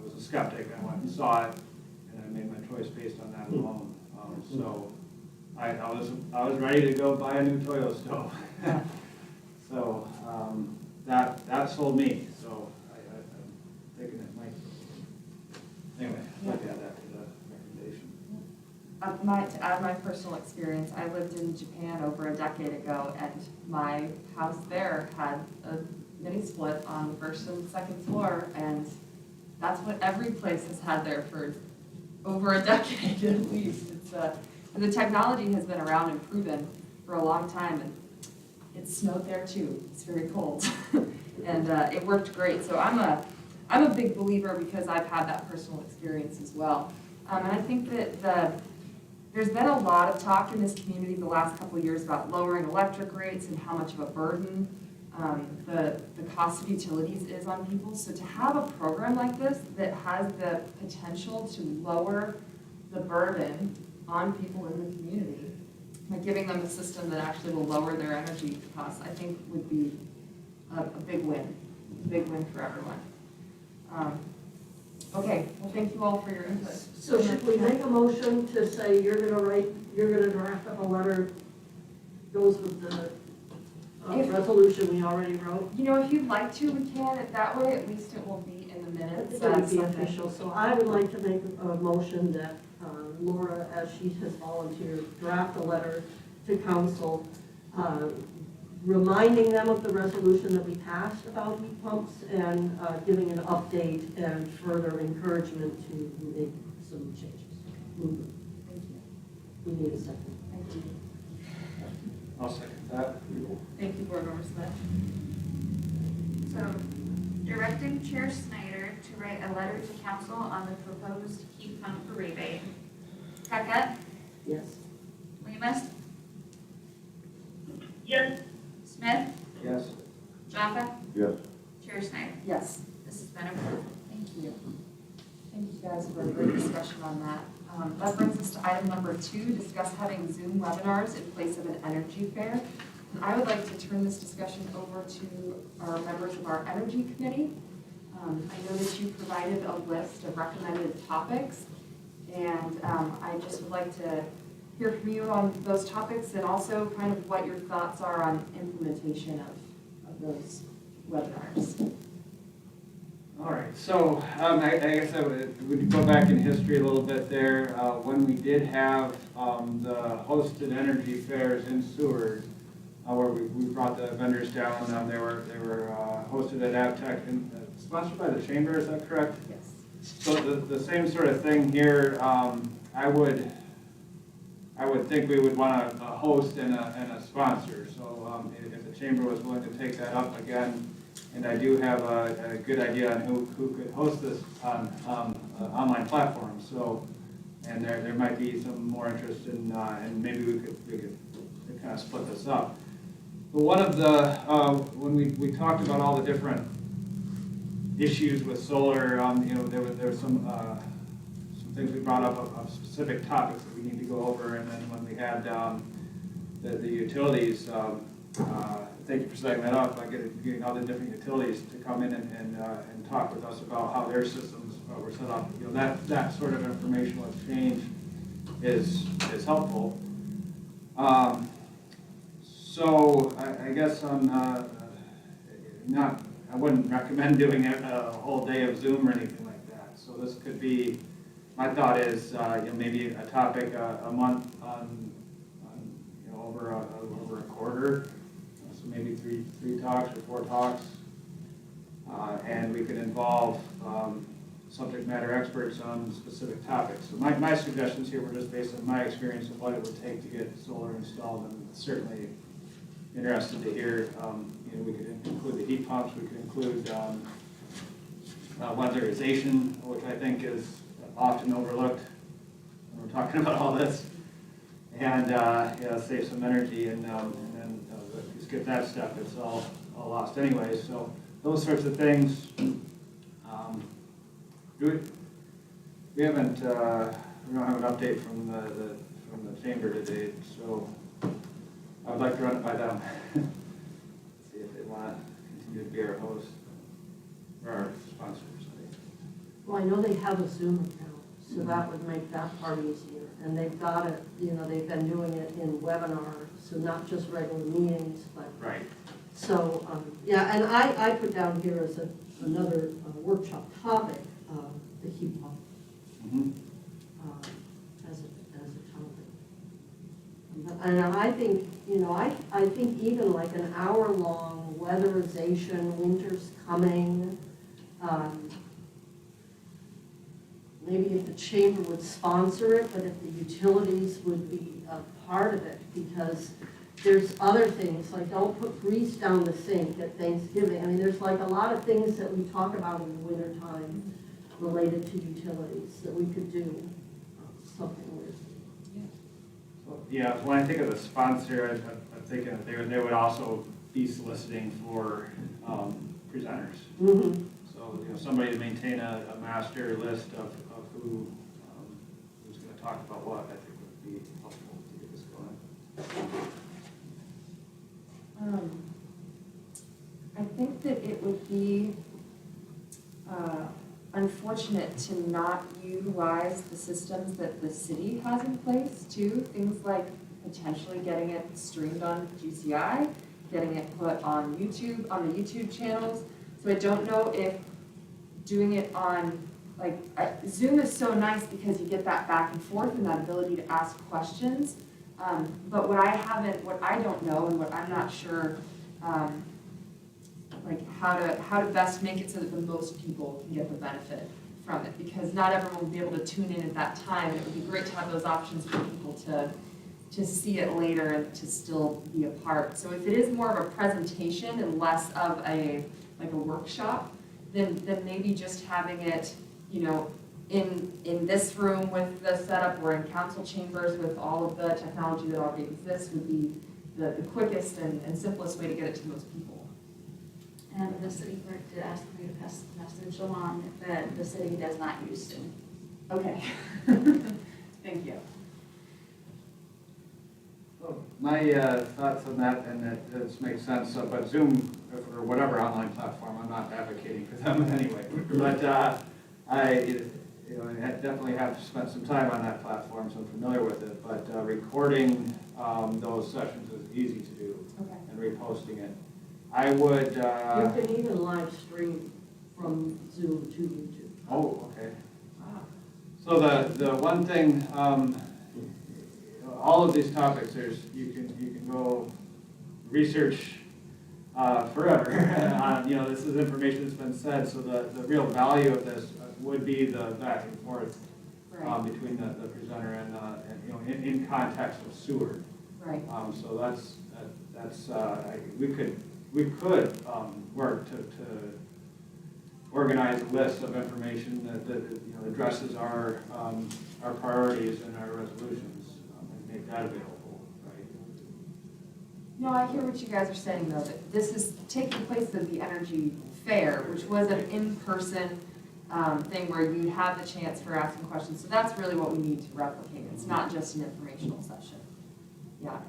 was a skeptic. I went and saw it, and I made my choice based on that alone. So I was ready to go buy a new Toyo stove. So that sold me. So I'm thinking it might. Anyway, I'd like to add that to the recommendation. To add my personal experience, I lived in Japan over a decade ago, and my house there had a mini split on the first and second floor, and that's what every place has had there for over a decade at least. And the technology has been around and proven for a long time, and it snowed there too. It's very cold. And it worked great. So I'm a big believer because I've had that personal experience as well. And I think that there's been a lot of talk in this community the last couple of years about lowering electric rates and how much of a burden the cost of utilities is on people. So to have a program like this that has the potential to lower the burden on people in the community, by giving them a system that actually will lower their energy costs, I think would be a big win for everyone. Okay, well, thank you all for your input. So should we make a motion to say you're gonna draft up a letter, goes with the resolution we already wrote? You know, if you'd like to, we can. That way, at least it will be in the minutes. It would be official, so I would like to make a motion that Laura, as she has volunteered, draft a letter to council reminding them of the resolution that we passed about heat pumps and giving an update and further encouragement to make some changes. Thank you. We need a second. Thank you. I'll second that. Thank you, Board Member Smith. So, directing Chair Snyder to write a letter to council on the proposed heat pump for rebate. Hackett? Yes. Lemus? Yes, Smith? Yes. Jaffa? Yes. Chair Snyder? Yes. This has been approved. Thank you. Thank you guys for a great discussion on that. That brings us to item number 2, discuss having Zoom webinars in place of an energy fair. And I would like to turn this discussion over to our members of our energy committee. I know that you provided a list of recommended topics, and I just would like to hear from you on those topics and also kind of what your thoughts are on implementation of those webinars. All right, so I guess I would go back in history a little bit there. When we did have the hosted energy fairs in Seward, where we brought the vendors down, they were hosted at AvTech and sponsored by the chamber. Is that correct? Yes. So the same sort of thing here. I would think we would want a host and a sponsor. So if the chamber was willing to take that up again. And I do have a good idea on who could host this on online platforms. So, and there might be some more interest in, and maybe we could kind of split this up. But one of the when we talked about all the different issues with solar, you know, there were some things we brought up of specific topics that we need to go over, and then when we had the utilities. Thank you for setting that up, by getting all the different utilities to come in and talk with us about how their systems were set up. You know, that sort of informational exchange is helpful. So I guess I'm I wouldn't recommend doing a whole day of Zoom or anything like that. So this could be, my thought is, you know, maybe a topic a month on you know, over a quarter. So maybe three talks or 4 talks, and we could involve subject matter experts on specific topics. So my suggestions here were just based on my experience of what it would take to get solar installed, and certainly interested to hear. You know, we could include the heat pumps. We could include weatherization, which I think is often overlooked when we're talking about all this, and yeah, save some energy and then skip that step. It's all lost anyway. So those sorts of things. We haven't. We don't have an update from the chamber today, so I would like to run it by them. See if they want to continue to be our host or our sponsors. Well, I know they have a Zoom account, so that would make that part easier. And they've got it, you know, they've been doing it in webinar, so not just regular meetings, but. Right. So, yeah, and I put down here as another workshop topic, the heat pump. Mm-hmm. As a topic. And I think, you know, I think even like an hour-long weatherization, winter's coming, maybe if the chamber would sponsor it, but if the utilities would be a part of it, because there's other things, like don't put grease down the sink at Thanksgiving. I mean, there's like a lot of things that we talk about in the wintertime related to utilities that we could do something with. Yeah, when I think of the sponsor, I'm thinking that they would also be soliciting for presenters. Mm-hmm. So, somebody to maintain a master list of who's going to talk about what, I think would be helpful to get this going. I think that it would be unfortunate to not utilize the systems that the city has in place too. Things like potentially getting it streamed on GCI, getting it put on YouTube, on the YouTube channels. So I don't know if doing it on, Zoom is so nice because you get that back and forth and that ability to ask questions. But what I don't know and what I'm not sure, how to best make it so that the most people can get the benefit from it, because not everyone will be able to tune in at that time, and it would be great to have those options for people to see it later and to still be a part. So if it is more of a presentation and less of a workshop, then maybe just having it, in this room with the setup or in council chambers with all of the technology that already exists would be the quickest and simplest way to get it to most people. And the city clerk did ask me to pass the message along that the city does not use Zoom. Okay. Thank you. So my thoughts on that, and that does make sense, but Zoom, or whatever online platform, I'm not advocating for them anyway. But I definitely have spent some time on that platform, so I'm familiar with it. But recording those sessions is easy to do, Okay. and reposting it. I would. You can even live stream from Zoom to YouTube. Oh, okay. So the one thing, all of these topics, you can go research forever. This is information that's been said. So the real value of this would be the back and forth between the presenter and in context of Seward. Right. So that's we could work to organize a list of information that addresses our priorities and our resolutions and make that available, right? No, I hear what you guys are saying though, that this is taking place at the Energy Fair, which was an in-person thing where you have the chance for asking questions. So that's really what we need to replicate. It's not just an informational session. Yeah.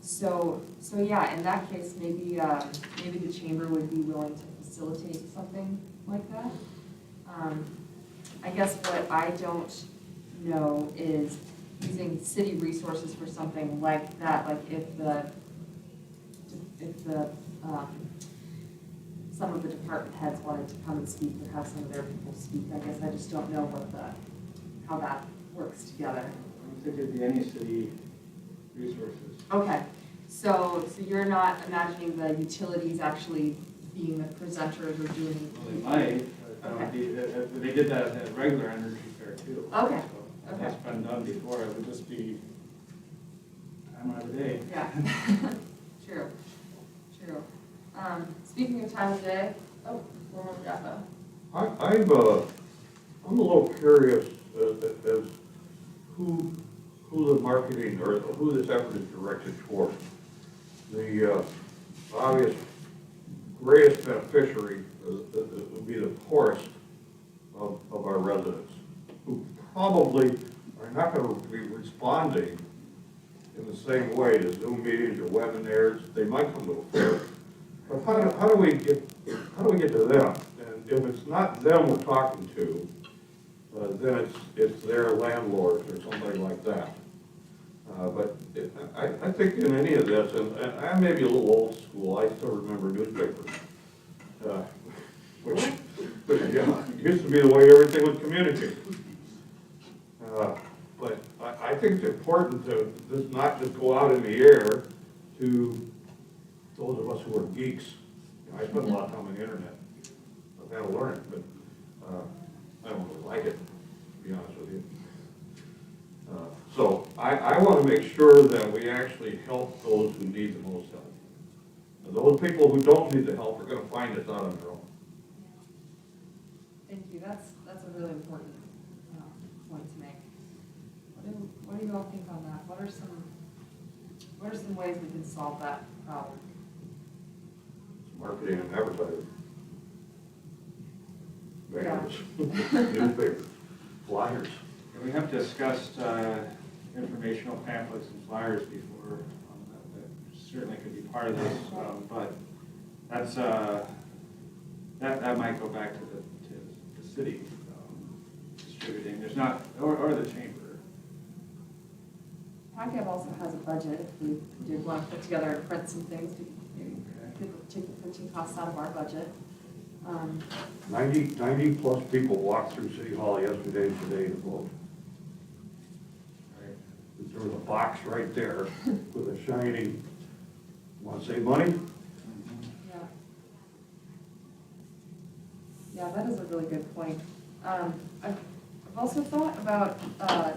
So yeah, in that case, maybe the chamber would be willing to facilitate something like that. I guess what I don't know is using city resources for something like that. Like if some of the department heads wanted to come and speak or have some of their people speak, I guess I just don't know how that works together. I don't think there'd be any city resources. Okay, so you're not imagining the utilities actually being the presenters or doing? Well, they might, but they did that at regular Energy Fair too. Okay. So that's been done before. It would just be time of the day. Yeah. True. Speaking of time of day, former Jaffa. I'm a little curious as who the marketing or who this effort is directed toward. The obvious greatest beneficiary would be the poorest of our residents, who probably are not going to be responding in the same way to Zoom meetings or webinars. They might come to a fair, but how do we get to them? And if it's not them we're talking to, then it's their landlords or somebody like that. But I think in any of this, and I may be a little old school, I still remember newspapers, which used to be the way everything was communicated. But I think it's important to not just go out in the air to those of us who are geeks. I spend a lot of time on the internet. I've had to learn it, but I don't really like it, to be honest with you. So I want to make sure that we actually help those who need the most help. And those people who don't need the help are going to find us out on their own. Thank you, that's a really important point to make. What do you all think on that? What are some ways we can solve that problem? Marketing and advertising. Yeah. Banners, newspapers, flyers. Yeah, we have discussed informational pamphlets and flyers before. That certainly could be part of this, but that's that might go back to the city distributing. There's not, or the chamber. PACAB also has a budget. If we did want to put together and print some things, maybe could take the printing costs out of our budget. 90 plus people walked through City Hall yesterday and today to vote. Right. There was a box right there with a shining, want to save money? Yeah. Yeah, that is a really good point. I've also thought about,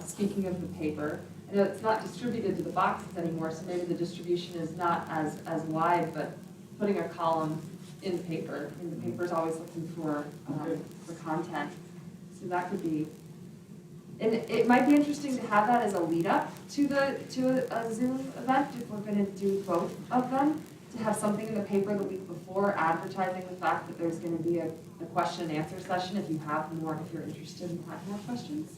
speaking of the paper, I know it's not distributed to the boxes anymore, so maybe the distribution is not as wide, but putting a column in the paper, and the paper's always looking for content. So that could be, and it might be interesting to have that as a lead up to a Zoom event, if we're gonna do both of them, to have something in the paper the week before advertising the fact that there's gonna be a question and answer session if you're interested in having more questions.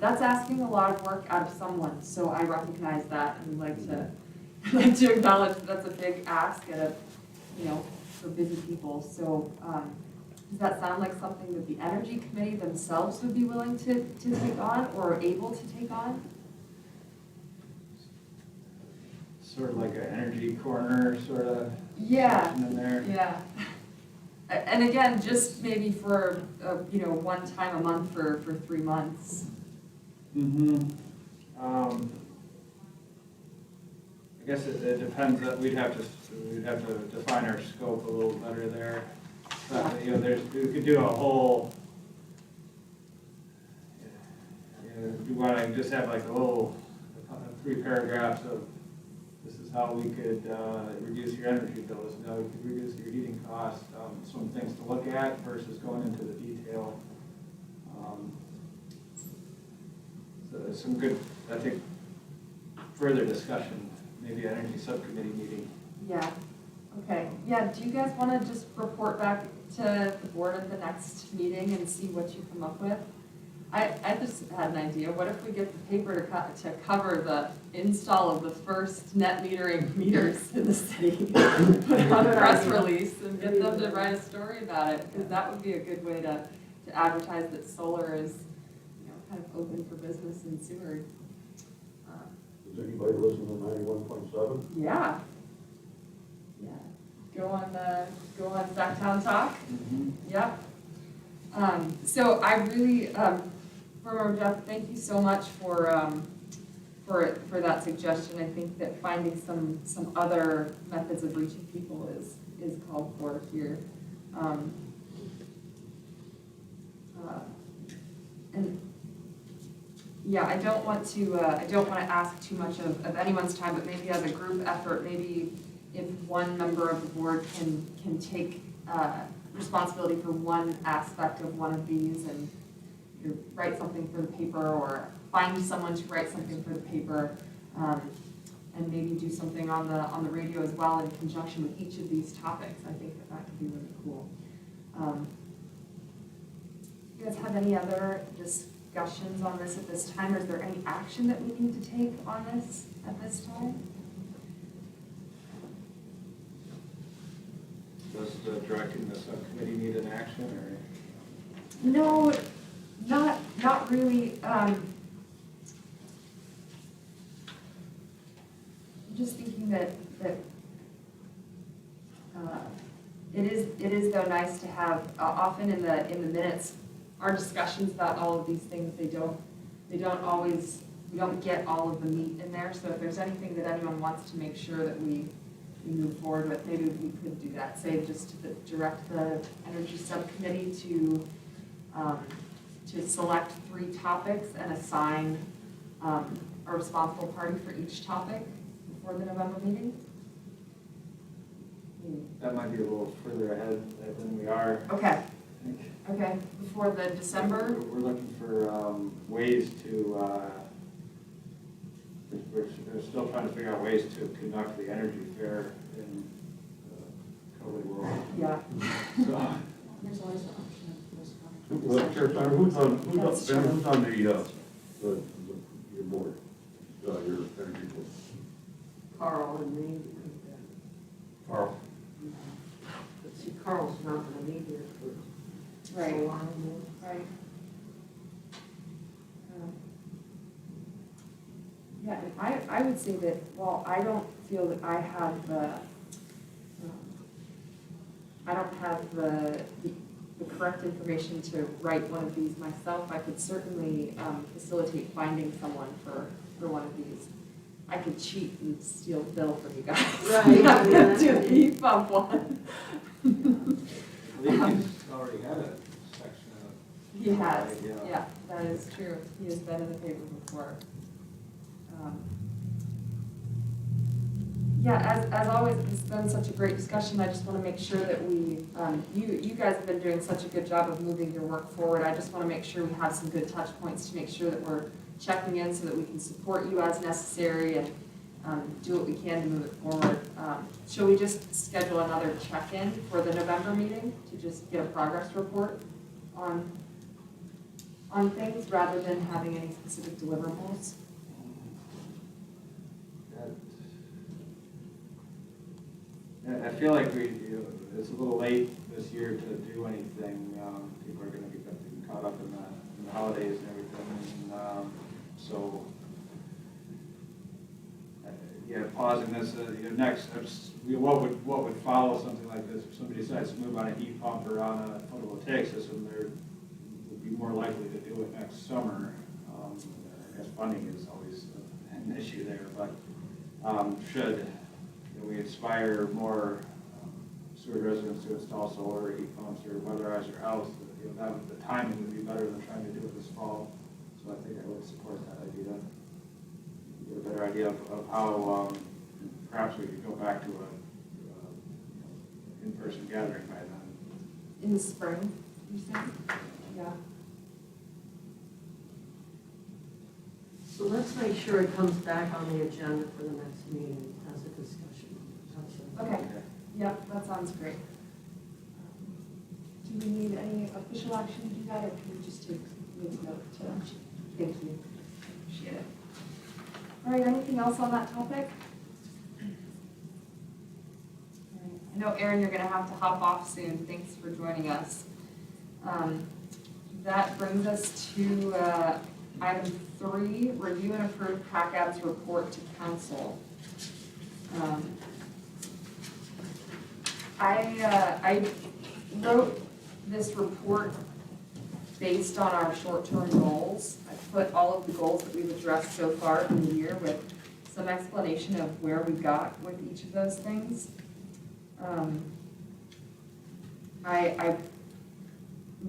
That's asking a lot of work out of someone, so I recognize that and would like to acknowledge that that's a big ask for busy people. So does that sound like something that the Energy Committee themselves would be willing to take on or able to take on? Sort of like an energy corner sort of Yeah. in there. Yeah. And again, just maybe for, one time a month for 3 months. Mm-hmm. I guess it depends, that we'd have to define our scope a little better there. But, we could do a whole, we want to just have like a little 3 paragraphs of, this is how we could reduce your energy bills, we could reduce your heating costs, some things to look at versus going into the detail. So there's some good, I think, further discussion, maybe an energy subcommittee meeting. Yeah, okay. Yeah, do you guys want to just report back to the board at the next meeting and see what you come up with? I just had an idea. What if we get the paper to cover the install of the first net metering meters in the city? Put it on a press release and get them to write a story about it, because that would be a good way to advertise that solar is, kind of open for business in Seward. Does anybody listen to 91.7? Yeah. Yeah. Go on Sacktown Talk. Mm-hmm. Yep. So I really, Remember, Jeff, thank you so much for that suggestion. I think that finding some other methods of reaching people is called for here. And yeah, I don't want to ask too much of anyone's time, but maybe as a group effort, maybe if one member of the board can take responsibility for one aspect of one of these and write something for the paper, or find someone to write something for the paper, and maybe do something on the radio as well in conjunction with each of these topics. I think that could be really cool. You guys have any other discussions on this at this time, or is there any action that we need to take on this at this time? Does directing the subcommittee need an action, or? No, not really. I'm just thinking that it is though nice to have often in the minutes our discussions about all of these things. We don't get all of the meat in there. So if there's anything that anyone wants to make sure that we move forward with, maybe we could do that. Say just to direct the energy subcommittee to select 3 topics and assign a responsible party for each topic before the November meeting? That might be a little further ahead than we are. Okay, I think. okay, before the December, We're looking for ways to, we're still trying to figure out ways to conduct the energy fair in the COVID world. yeah. So, There's always the option of postponing. Well, Chair Snyder, who's on the, That's true. your board, your energy board? Carl and me. Carl. But see, Carl's not gonna be here for Right, so long. right. Yeah, and I would say that, while I don't feel that I have the correct information to write one of these myself, I could certainly facilitate finding someone for one of these. I could cheat and steal Bill from you guys. Right. Do the heat pump one. I believe he's already had a section of. He has, yeah, that is true. He has been in the paper before. Yeah, as always, it's been such a great discussion. I just want to make sure that we, you guys have been doing such a good job of moving your work forward. I just want to make sure we have some good touch points to make sure that we're checking in so that we can support you as necessary and do what we can to move it forward. Shall we just schedule another check-in for the November meeting to just get a progress report on things rather than having any specific deliverables? I feel like it's a little late this year to do anything. People are going to be getting caught up in the holidays and everything. And, so, yeah, pausing this, next, what would follow something like this? If somebody decides to move on a heat pump or on a photovoltaic system, they would be more likely to do it next summer. I guess funding is always an issue there, but should we inspire more Seward residents to install solar heat pumps or weatherize their house, the timing would be better than trying to do it this fall. So I think I would support that idea. Get a better idea of how perhaps we could go back to a in-person gathering by then. In the spring, you said? Yeah. So let's make sure it comes back on the agenda for the next meeting as a discussion. Okay, yep, that sounds great. Do we need any official action to do that, or can we just take note to? Thank you, appreciate it. All right, anything else on that topic? All right. I know, Erin, you're gonna have to hop off soon. Thanks for joining us. That brings us to item 3, review and approve PACAB's report to council. I wrote this report based on our short-term goals. I put all of the goals that we've addressed so far in the year with some explanation of where we got with each of those things. I'm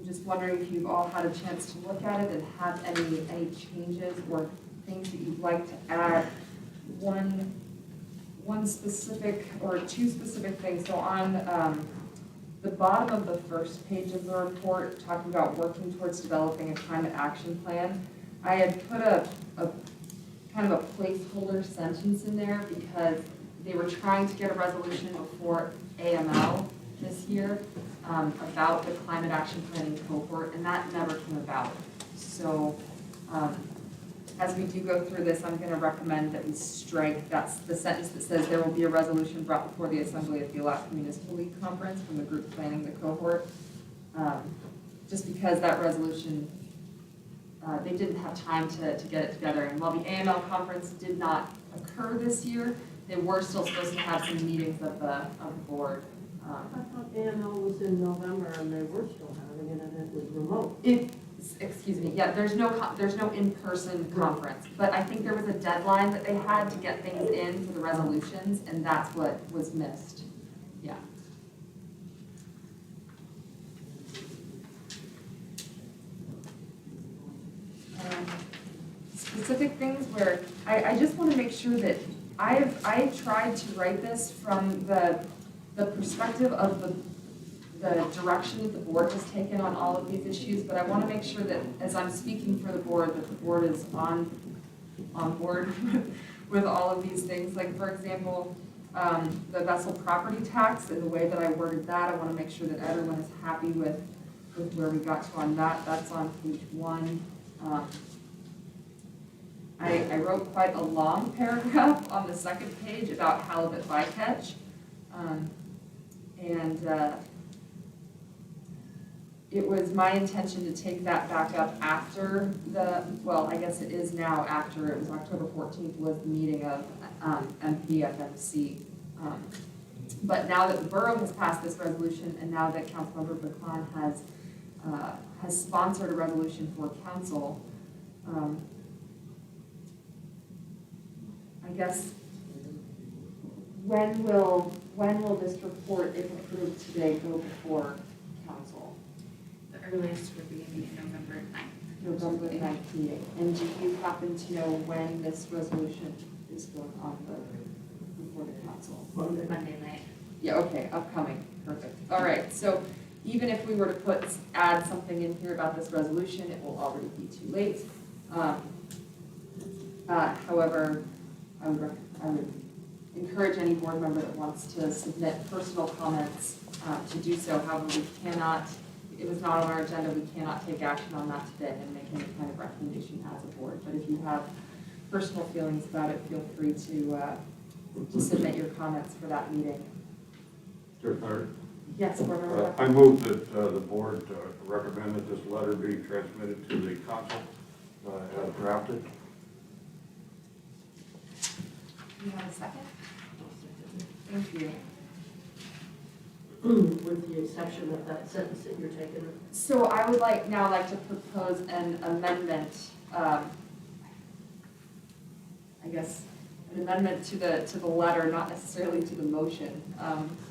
just wondering if you've all had a chance to look at it and have any changes or things that you'd like to add. One specific or 2 specific things. So on the bottom of the first page of the report, talking about working towards developing a climate action plan, I had put a kind of a placeholder sentence in there because they were trying to get a resolution before AML this year about the climate action planning cohort, and that never came about. So as we do go through this, I'm going to recommend that we strike that's the sentence that says there will be a resolution brought before the Assembly at the Alaska Municipal League Conference from the group planning the cohort. Just because that resolution, they didn't have time to get it together. And while the AML conference did not occur this year, they were still supposed to have some meetings of the board. I thought AML was in November and they were still having it and it was remote. Excuse me, yeah, there's no in-person conference, but I think there was a deadline that they had to get things in for the resolutions, and that's what was missed. Yeah. specific things where I just want to make sure that I tried to write this from the perspective of the direction that the board has taken on all of these issues, but I want to make sure that as I'm speaking for the board, that the board is on board with all of these things. Like, for example, the vessel property tax and the way that I worded that, I want to make sure that everyone is happy with where we got to on that. That's on page 1. I wrote quite a long paragraph on the second page about halibut bycatch. It was my intention to take that back up after well, I guess it is now after, it was October 14th was the meeting of MPFMC. But now that the borough has passed this resolution, and now that Councilmember Bacon has sponsored a resolution for council, I guess, when will this report, if approved today, go before council? The earliest would be in November 9th. November 9th meeting. And do you happen to know when this resolution is going on before the council? Monday night. Yeah, okay, upcoming, perfect. All right, so even if we were to add something in here about this resolution, it will already be too late. However, I would encourage any board member that wants to submit personal comments to do so. However, we cannot, it was not on our agenda, we cannot take action on that today and make any kind of recommendation as a board. But if you have personal feelings about it, feel free to submit your comments for that meeting. Mr. Clerk? Yes, board member. I move that the board recommend that this letter be transmitted to the council as drafted. Do you have a second? Thank you. With the exception of that sentence that you're taking. So I would now like to propose an amendment, I guess, an amendment to the letter, not necessarily to the motion,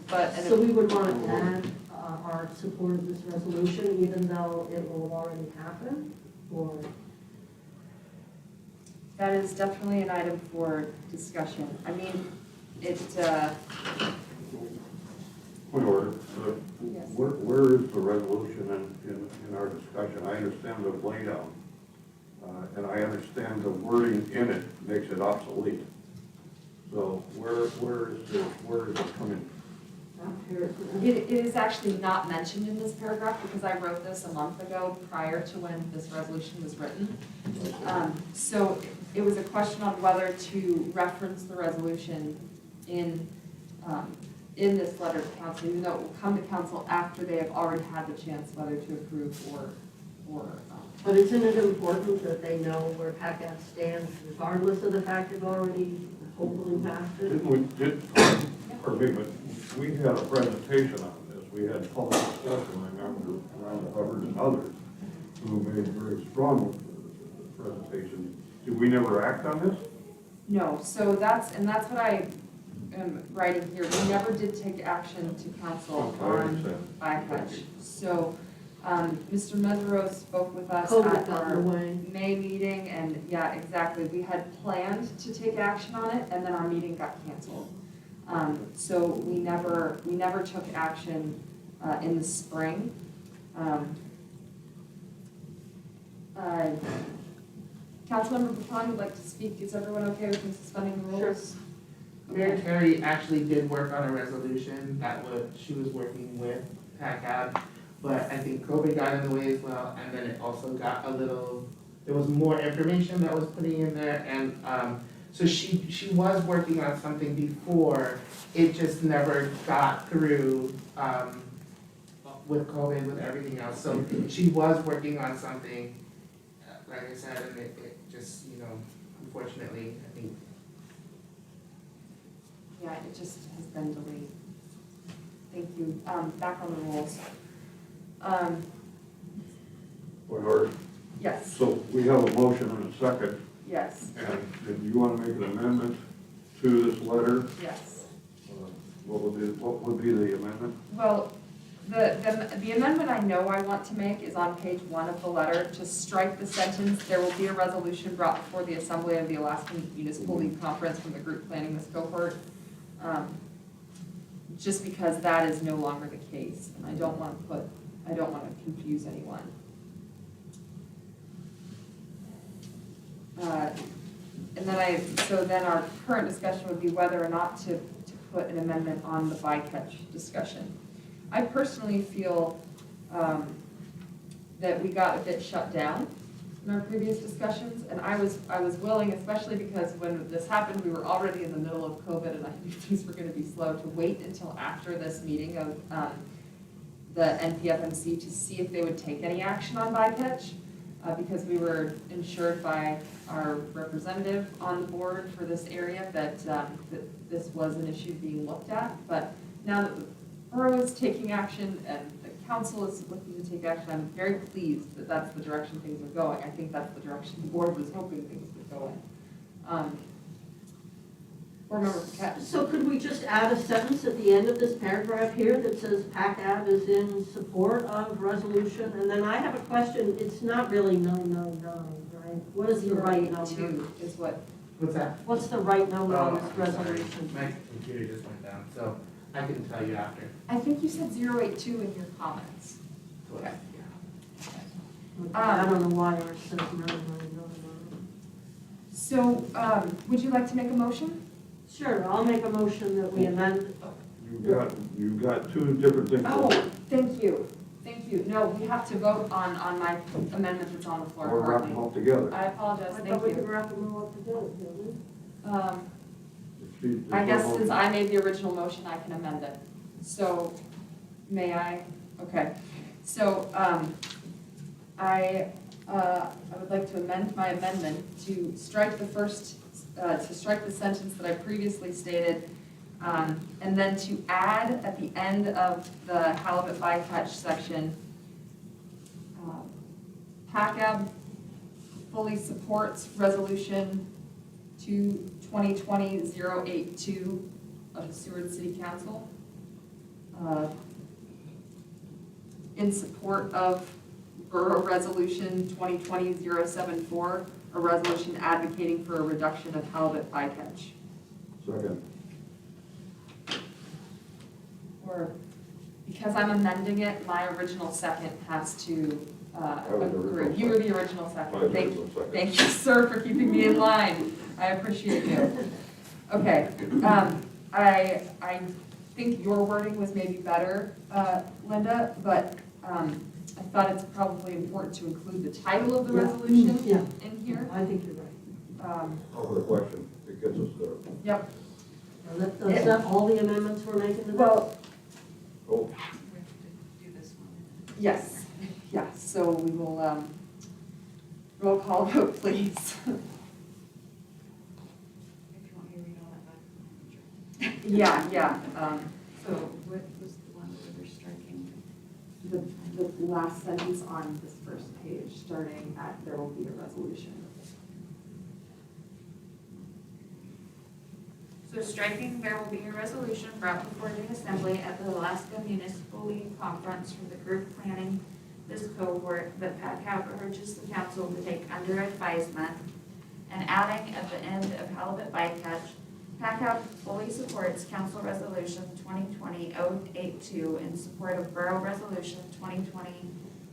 but. So we would want to add our support of this resolution, even though it will have already happened, or? That is definitely an item for discussion. I mean, Point of order. Yes. Where is the resolution in our discussion? I understand the laydown, and I understand the wording in it makes it obsolete. So where is it coming? It is actually not mentioned in this paragraph because I wrote this a month ago prior to when this resolution was written. So it was a question on whether to reference the resolution in this letter to council, even though it will come to council after they have already had the chance whether to approve or. But isn't it important that they know where PACAT stands regardless of the fact they've already hopefully passed it? Pardon me, but we had a presentation on this. We had public discussion, I remember, around Hubbard and others who made very strong presentations. Did we never act on this? No, so that's what I am writing here. We never did take action to council on bycatch. So, Mr. Mesereau spoke with us at our May meeting, and yeah, exactly. We had planned to take action on it, and then our meeting got canceled. So we never took action in the spring. Councilmember Bacon would like to speak. Is everyone okay with me suspending the rules? Mayor Terry actually did work on a resolution she was working with PACAB, but I think COVID got in the way as well, and then it also got there was more information that was putting in there, and so she was working on something before, it just never got through with COVID, with everything else, so she was working on something, like I said, and it just, unfortunately, I think. Yeah, it just has been delayed. Thank you. Back on the rules. Point of order. Yes, So we have a motion and a second, yes, and you want to make an amendment to this letter? yes. What would be the amendment? Well, The amendment I know I want to make is on page 1 of the letter, to strike the sentence, "There will be a resolution brought before the Assembly of the Alaskan Municipal League Conference from the group planning this cohort." Just because that is no longer the case, and I don't want to confuse anyone. And then our current discussion would be whether or not to put an amendment on the bycatch discussion. I personally feel that we got a bit shut down in our previous discussions, and I was willing, especially because when this happened, we were already in the middle of COVID, and I knew things were going to be slow, to wait until after this meeting of the NPFMC to see if they would take any action on bycatch, because we were ensured by our representative on the board for this area that this was an issue being looked at. But now that the borough is taking action and the council is looking to take action, I'm very pleased that that's the direction things are going. I think that's the direction the board was hoping things would go in. Board Member Paquette. So could we just add a sentence at the end of this paragraph here that says PACAB is in support of resolution? And then I have a question, it's not really no, right? What is the right number? 2 is what. What's that? What's the right number on this I'm sorry. resolution? My computer just went down, so I can tell you after. I think you said 082 in your comments. Okay. I don't know why ours says no. So, would you like to make a motion? Sure, I'll make a motion that we amend. You've got two different things. Oh, thank you. Thank you. No, we have to vote on my amendment that's on the floor We're wrapping them currently. all together. I apologize, I thank thought we could you. wrap them all up together, didn't we? I guess since I made the original motion, I can amend it. So, may I? Okay. So, I would like to amend my amendment to strike the first, to strike the sentence that I previously stated, and then to add at the end of the halibut bycatch section, PACAB fully supports resolution 2020-082 of the Seward City Council, in support of Borough Resolution 2020-074, a resolution advocating for a reduction of halibut bycatch. Second. Or, because I'm amending it, my original second has to agree. You were the original second. Thank you, sir, for keeping me in line. I appreciate you. Okay, I think your wording was maybe better, Linda, but I thought it's probably important to include the title of the resolution in here. I think you're right. Over the question, it gets us there. Yep. Is that all the amendments we're making to this? Well, Oh, yes, yes, so we will, roll call vote, please. If you want me to read all that back. Yeah, So what was the one that we're striking? the last sentence on this first page, starting at "there will be a resolution." So striking, there will be a resolution brought before the Assembly at the Alaska Municipal League Conference from the group planning this cohort that PACAB urges the council to take under advisement, and adding at the end of halibut bycatch, PACAB fully supports Council Resolution 2020-082 in support of Borough Resolution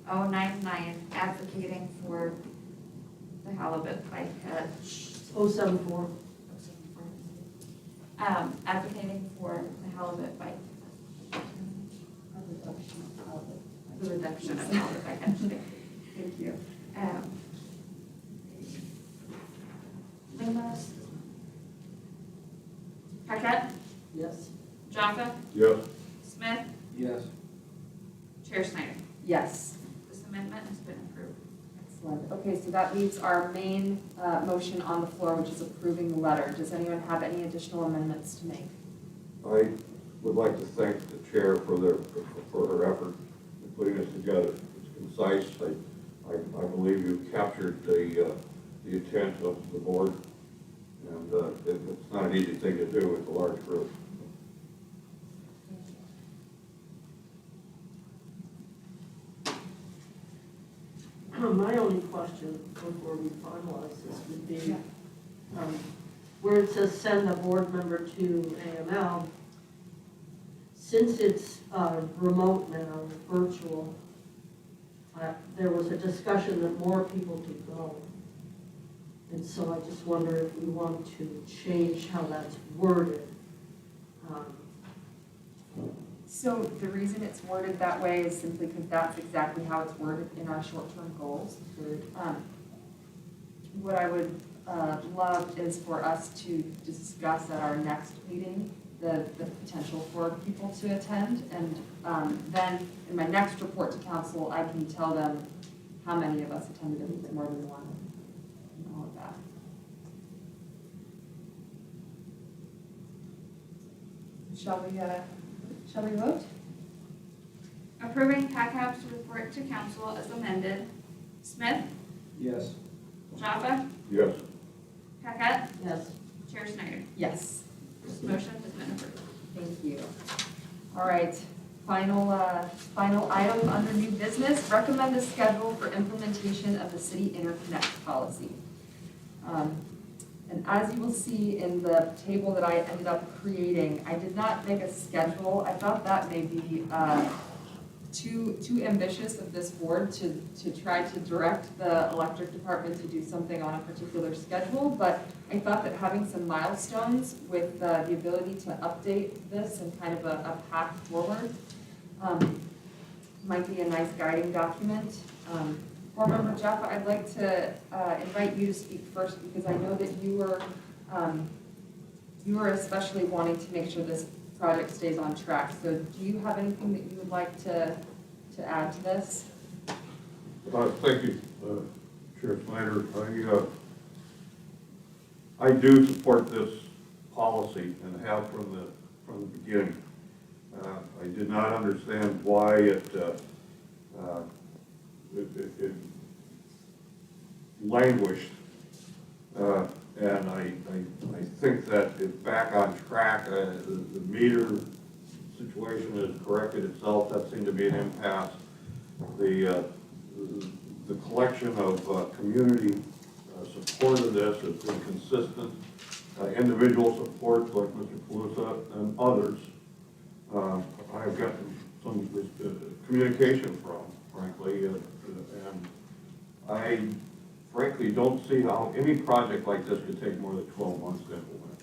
2020-099 advocating for the halibut bycatch. 074. Advocating for the halibut bycatch. The reduction of halibut bycatch. Thank you. Lemos? Paquette? Yes. Jaffa? yes. Smith? Yes. Chair Snyder? Yes. This amendment has been approved. Excellent. Okay, so that leaves our main motion on the floor, which is approving the letter. Does anyone have any additional amendments to make? I would like to thank the chair for her effort in putting this together. It's concise. I believe you captured the intent of the board, and it's not an easy thing to do with a large group. would be, where it says send a board member to AML, since it's remote now, virtual, there was a discussion that more people could go. And so I just wonder if we want to change how that's worded. So the reason it's worded that way is simply because that's exactly how it's worded in our short-term goals. What I would love is for us to discuss at our next meeting the potential for people to attend, and then in my next report to council, I can tell them how many of us attended, if it's more than one, and all of that. Shall we vote? Approving PACAB's report to council as amended. Smith? Yes. Jaffa? Yes. Paquette? Yes. Chair Snyder? Yes. This motion has been approved. Thank you. All right, final item under new business, recommend a schedule for implementation of the city interconnect policy. And as you will see in the table that I ended up creating, I did not make a schedule. I thought that may be too ambitious of this board to try to direct the electric department to do something on a particular schedule, but I thought that having some milestones with the ability to update this and kind of a path forward might be a nice guiding document. Board Member Jaffa, I'd like to invite you to speak first, because I know that you were especially wanting to make sure this project stays on track. So do you have anything that you would like to add to this? Thank you, Chair Snyder. I do support this policy and have from the beginning. I did not understand why it languished, and I think that it's back on track. The meter situation has corrected itself. That seemed to be an impasse. The collection of community support of this has been consistent. Individual support like Mr. Palusa and others, I've gotten some communication from, frankly, and I frankly don't see how any project like this could take more than 12 months to implement.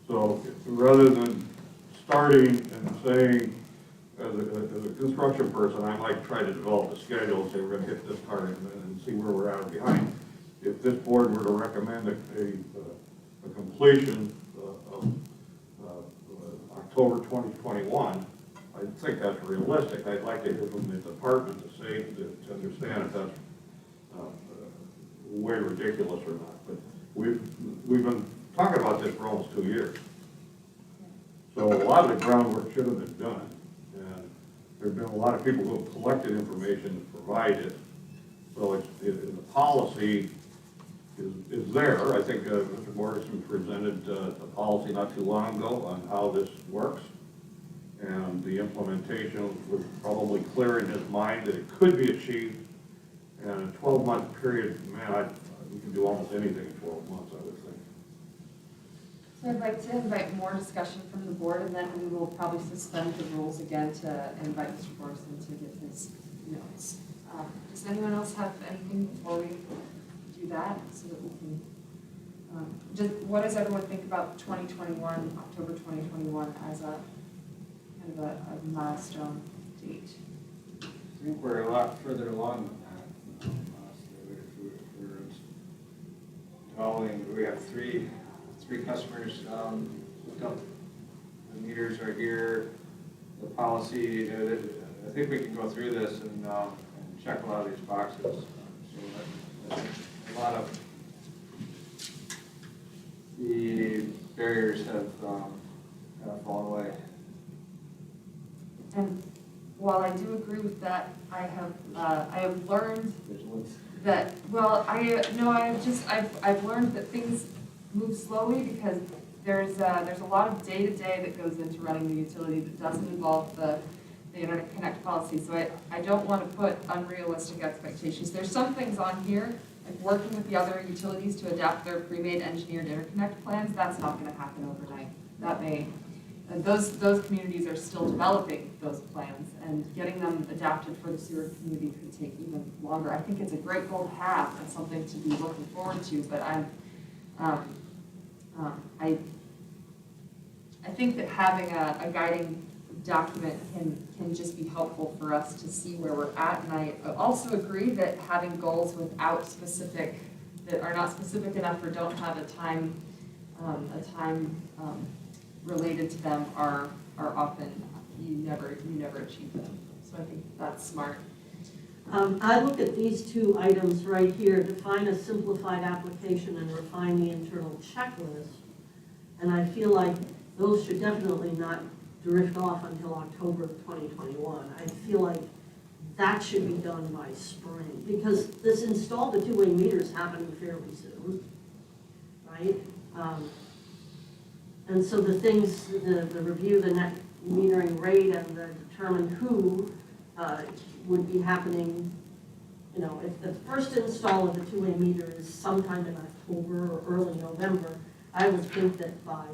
So rather than starting and saying, as a construction person, I might try to develop a schedule and say we're going to hit this target and see where we're at behind. If this board were to recommend a completion of October 2021, I think that's realistic. I'd like to hear from the department to say, to understand if that's way ridiculous or not. But we've been talking about this for almost 2 years. So a lot of the groundwork should have been done. And there have been a lot of people who have collected information to provide it. So the policy is there. I think Mr. Morrison presented the policy not too long ago on how this works. And the implementation was probably clear in his mind that it could be achieved. And in a 12-month period, man, we can do almost anything in 12 months, I would think. So I'd like to invite more discussion from the board, and then we will probably suspend the rules again to invite Mr. Morrison to give his notes. Does anyone else have anything before we do that, so that we can, what does everyone think about 2021, October 2021 as a kind of a milestone date? I think we're a lot further along than that. We're installing, we have three customers hooked up. The meters are here. The policy, I think we can go through this and check a lot of these boxes. So a lot of the barriers have fallen away. And while I do agree with that, I have learned that, well, I've learned that things move slowly because there's a lot of day-to-day that goes into running the utility that doesn't involve the interconnect policy. So I don't want to put unrealistic expectations. There's some things on here, like working with the other utilities to adapt their pre-made engineered interconnect plans, that's not gonna happen overnight. That may, those communities are still developing those plans, and getting them adapted for the sewer community could take even longer. I think it's a great goal to have and something to be looking forward to, but I think that having a guiding document can just be helpful for us to see where we're at. And I also agree that having goals without specific, that are not specific enough or don't have a time related to them are often, you never achieve them. So I think that's smart. I look at these two items right here, define a simplified application and refine the internal checklist. And I feel like those should definitely not drift off until October of 2021. I feel like that should be done by spring, because this install the two-way meters happening fairly soon, right? And so the things, the review, the net metering rate, and the determine who would be happening, you know, if the first install of the two-way meter is sometime in October or early November, I would think that by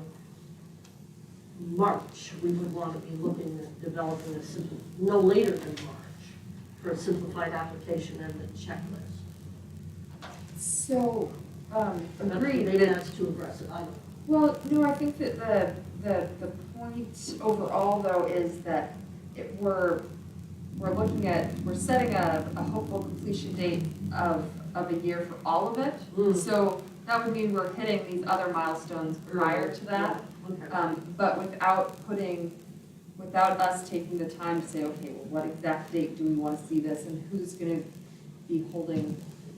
March, we would want to be looking at developing no later than March, for a simplified application and the checklist. So, agreed. Maybe that's too aggressive, I don't know. Well, no, I think that the point overall though is that we're setting a hopeful completion date of a year for all of it. So that would mean we're hitting these other milestones prior to that. Okay. But without us taking the time to say, okay, well, what exact date do we want to see this, and who's going to be holding,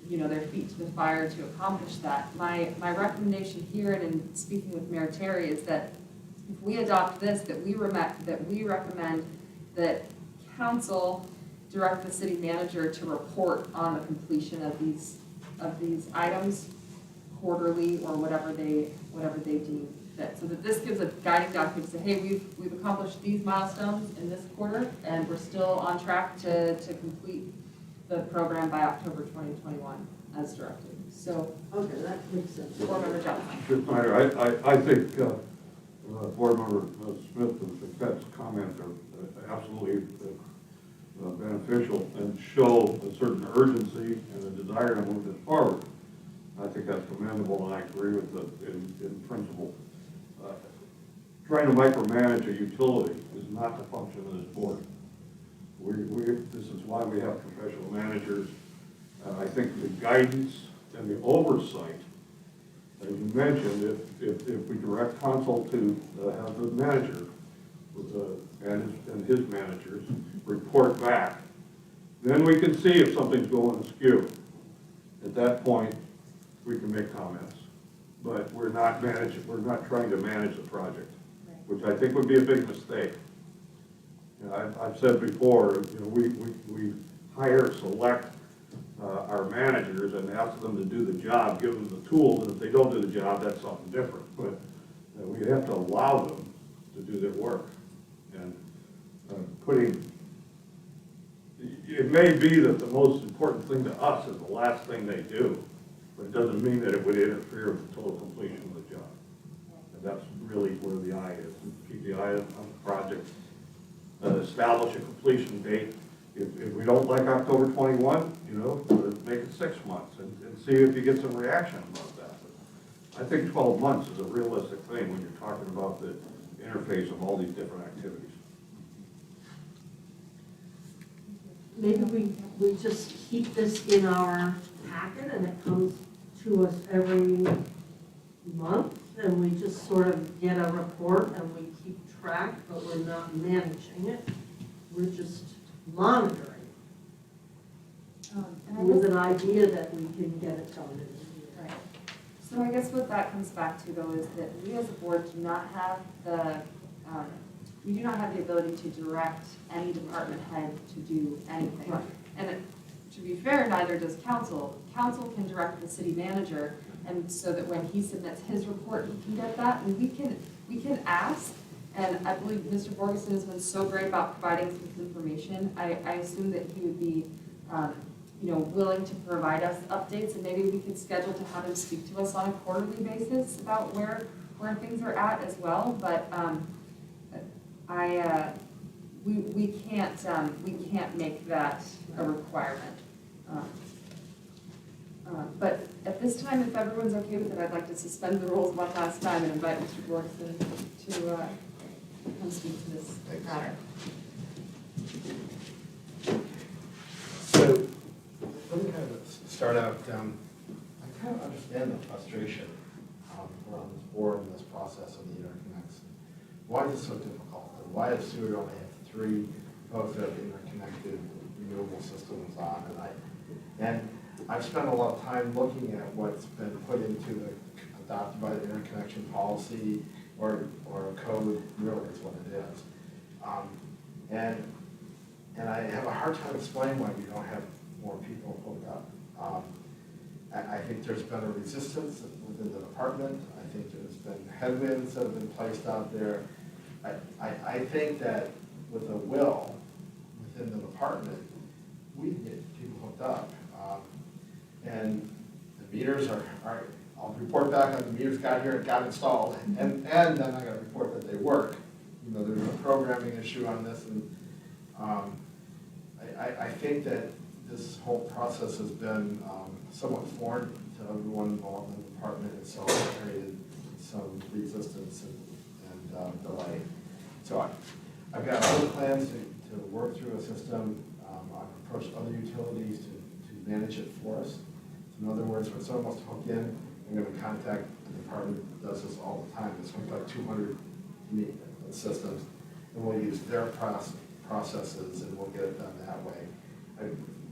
you know, their feet to the fire to accomplish that. My recommendation here, and in speaking with Mayor Terry, is that if we adopt this, that we recommend that council direct the city manager to report on the completion of these items quarterly or whatever they deem fit. So that this gives a guiding document to say, hey, we've accomplished these milestones in this quarter, and we're still on track to complete the program by October 2021 as directed. So, Okay, that makes sense. Board Member Johnson. Mr. Snyder, I think Board Member Smith and Paquette's comments are absolutely beneficial and show a certain urgency and a desire to move this forward. I think that's commendable, and I agree with it in principle. Trying to micromanage a utility is not the function of this board. This is why we have professional managers. I think the guidance and the oversight, as you mentioned, if we direct council to have the manager and his managers report back, then we can see if something's going askew. At that point, we can make comments. But we're not trying to manage the project, which I think would be a big mistake. You know, I've said before, you know, we select our managers and ask them to do the job, give them the tools, and if they don't do the job, that's something different. But we have to allow them to do their work. And it may be that the most important thing to us is the last thing they do, but it doesn't mean that it would interfere with the total completion of the job. And that's really where the eye is. Keep the eye on the project. Establish a completion date. If we don't like October 21, you know, make it 6 months and see if you get some reaction about that. But I think 12 months is a realistic thing when you're talking about the interface of all these different activities. Maybe we just keep this in our packet and it comes to us every month, and we just sort of get a report and we keep track, but we're not managing it. We're just monitoring with an idea that we can get it done in a year. Right. So I guess what that comes back to though is that we as a board do not have the ability to direct any department head to do anything. Right. And to be fair, neither does council. Council can direct the city manager, and so that when he submits his report, he can get that, and we can ask. And I believe Mr. Borgeson has been so great about providing some information. I assume that he would be willing to provide us updates, and maybe we could schedule to have him speak to us on a quarterly basis about where things are at as well, but, we can't make that a requirement. But at this time, if everyone's okay with it, I'd like to suspend the rules one last time and invite Mr. Borgeson to, come speak to this matter. So, let me kind of start out, I kind of understand the frustration around this board and this process of the interconnects. Why is it so difficult? And why does Seward only have 3 folks that have interconnected renewable systems on? And I've spent a lot of time looking at what's been put into the, adopted by the interconnection policy or code, really is what it is. And I have a hard time explaining why we don't have more people hooked up. I think there's been a resistance within the department. I think there's been headwinds that have been placed out there. I think that with a will within the department, we can get people hooked up. And the meters are, I'll report back on the meters got here and got installed, and then I got to report that they work. There's a programming issue on this, and I think that this whole process has been somewhat foreign to everyone involved in the department, and so it's created some resistance and delay. So I've got other plans to work through a system. I've approached other utilities to manage it for us. So in other words, when someone wants to hook in, I'm going to contact the department that does this all the time. It's like 200 systems, and we'll use their processes, and we'll get it done that way.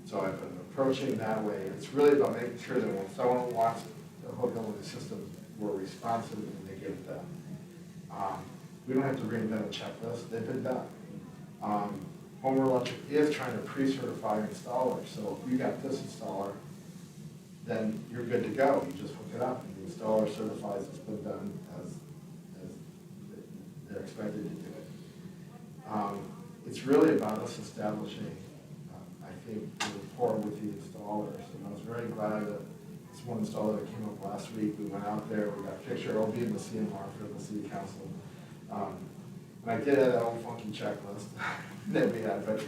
So I've been approaching that way. It's really about making sure that when someone wants to hook up with the system, we're responsive and they get it done. We don't have to reinvent a checklist. They've been done. Homer Electric is trying to pre-certify installers. So if you got this installer, then you're good to go. You just hook it up, and the installer certifies it's been done as they're expected to do it. It's really about us establishing, I think, the rapport with the installers. And I was very glad that this one installer that came up last week, we went out there, we got a picture, it'll be in the CMR for the city council. And I did have that old funky checklist that we had, but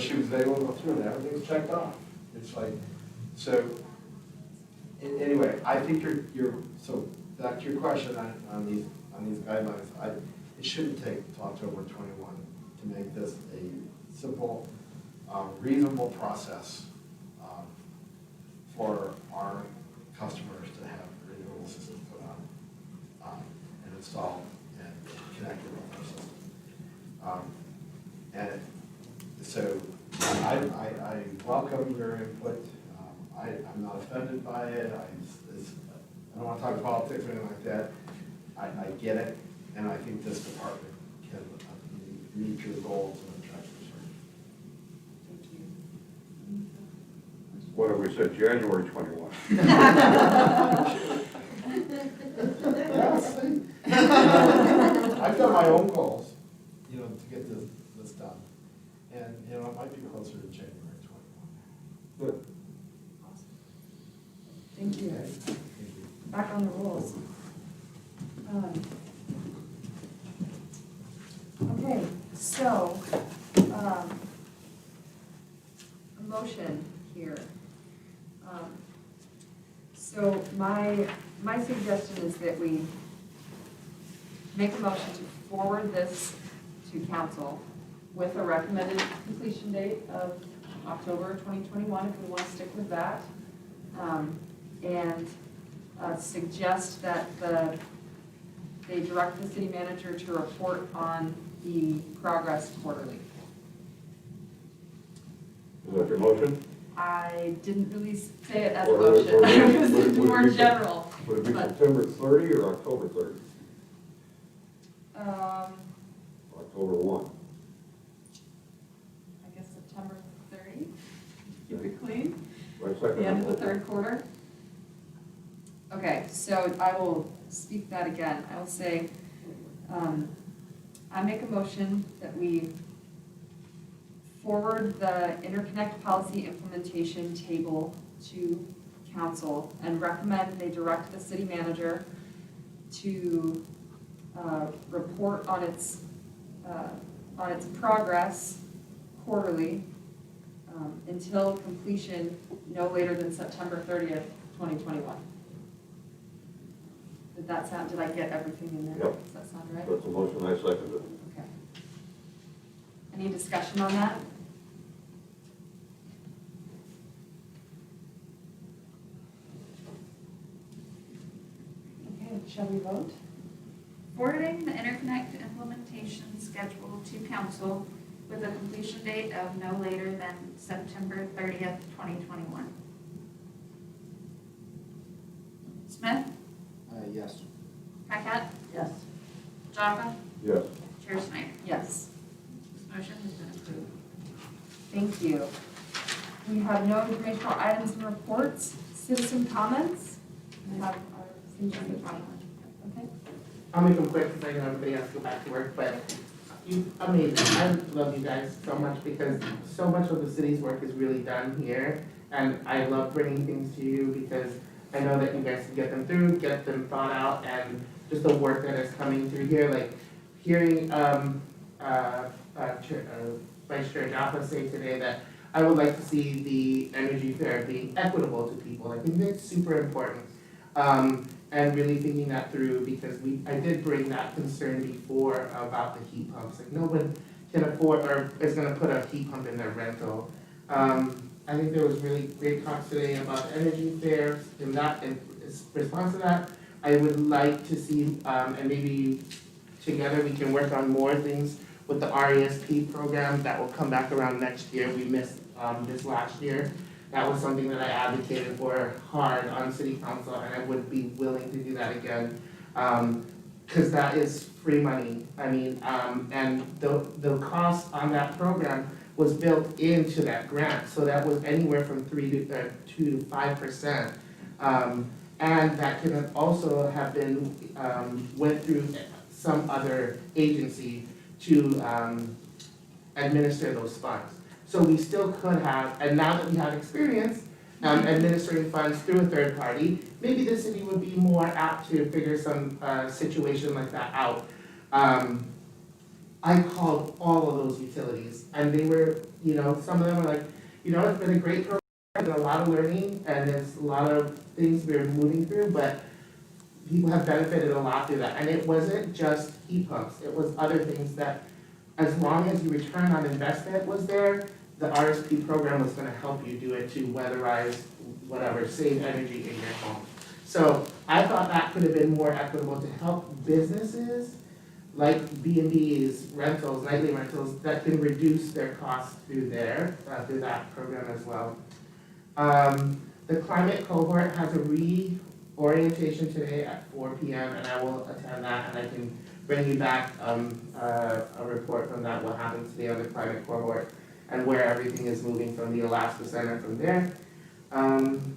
she was able to go through it, everything's checked off. It's like, so anyway, I think you're so back to your question on these guidelines. It shouldn't take till October 21 to make this a simple, reasonable process for our customers to have renewable systems put on and installed and connected with our system. So I welcome your input. I'm not offended by it. I don't want to talk politics or anything like that. I get it, and I think this department can meet your goals and objectives. Thank you. What have we said, January 21? I've got my own goals, to get this done. And, it might be closer to January 21. Good. Awesome. Thank you. Okay. Back on the rules. Okay, so, a motion here. So my suggestion is that we make a motion to forward this to council with a recommended completion date of October 2021, if we want to stick with that. And suggest that they direct the city manager to report on the progress quarterly. Is that your motion? I didn't really say it as a Or- motion, or- it was would it more be- general. Would it be But- September 30 or October 30? October 1. I guess September 30, keep it clean, Right, second. the end of the third quarter. Okay, so I will speak that again. I will say, I make a motion that we forward the interconnect policy implementation table to council and recommend they direct the city manager to report on its progress quarterly until completion no later than September 30th, 2021. Did I get everything in there? Yep. Does that sound right? That's a motion, I second it. Okay. Any discussion on that? Okay, shall we vote? Forwarding the interconnect implementation schedule to council with a completion date of no later than September 30th, 2021. Smith? Yes. Packard? Yes. Java? Yes. Chair Snyder? Yes. This motion has been approved. Thank you. We have no informational items and reports. Citizen comments? We have our citizen comment. Okay. I'll make them quick because I know everybody has to go back to work, but amazing. I love you guys so much because so much of the city's work is really done here. And I love bringing things to you because I know that you guys can get them through, get them thought out, and just the work that is coming through here, like hearing Vice Chair Jaffa say today that I would like to see the energy fair being equitable to people. I think that's super important. And really thinking that through because I did bring that concern before about the heat pumps. Like no one can afford or is gonna put a heat pump in their rental. I think there was really great talks today about energy fairs and that in response to that, I would like to see, and maybe together we can work on more things with the RESP program that will come back around next year. We missed this last year. That was something that I advocated for hard on city council and I would be willing to do that again. Cause that is free money. I mean, and the cost on that program was built into that grant. So that was anywhere from 2 to 5%. And that could also have been, went through some other agency to administer those funds. So we still could have, and now that we have experience administering funds through a third party, maybe the city would be more apt to figure some situation like that out. I called all of those utilities and they were, some of them were like, it's been a great program, there's a lot of learning and there's a lot of things we're moving through, but people have benefited a lot through that. And it wasn't just heat pumps, it was other things that as long as your return on investment was there, the RSP program was gonna help you do it to weatherize whatever, save energy in your home. So I thought that could have been more equitable to help businesses like B&Bs, rentals, nightly rentals, that can reduce their costs through through that program as well. The climate cohort has a reorientation today at 4 p.m. and I will attend that and I can bring you back a report from that, what happens today on the climate cohort and where everything is moving from the Alaska Center from there. And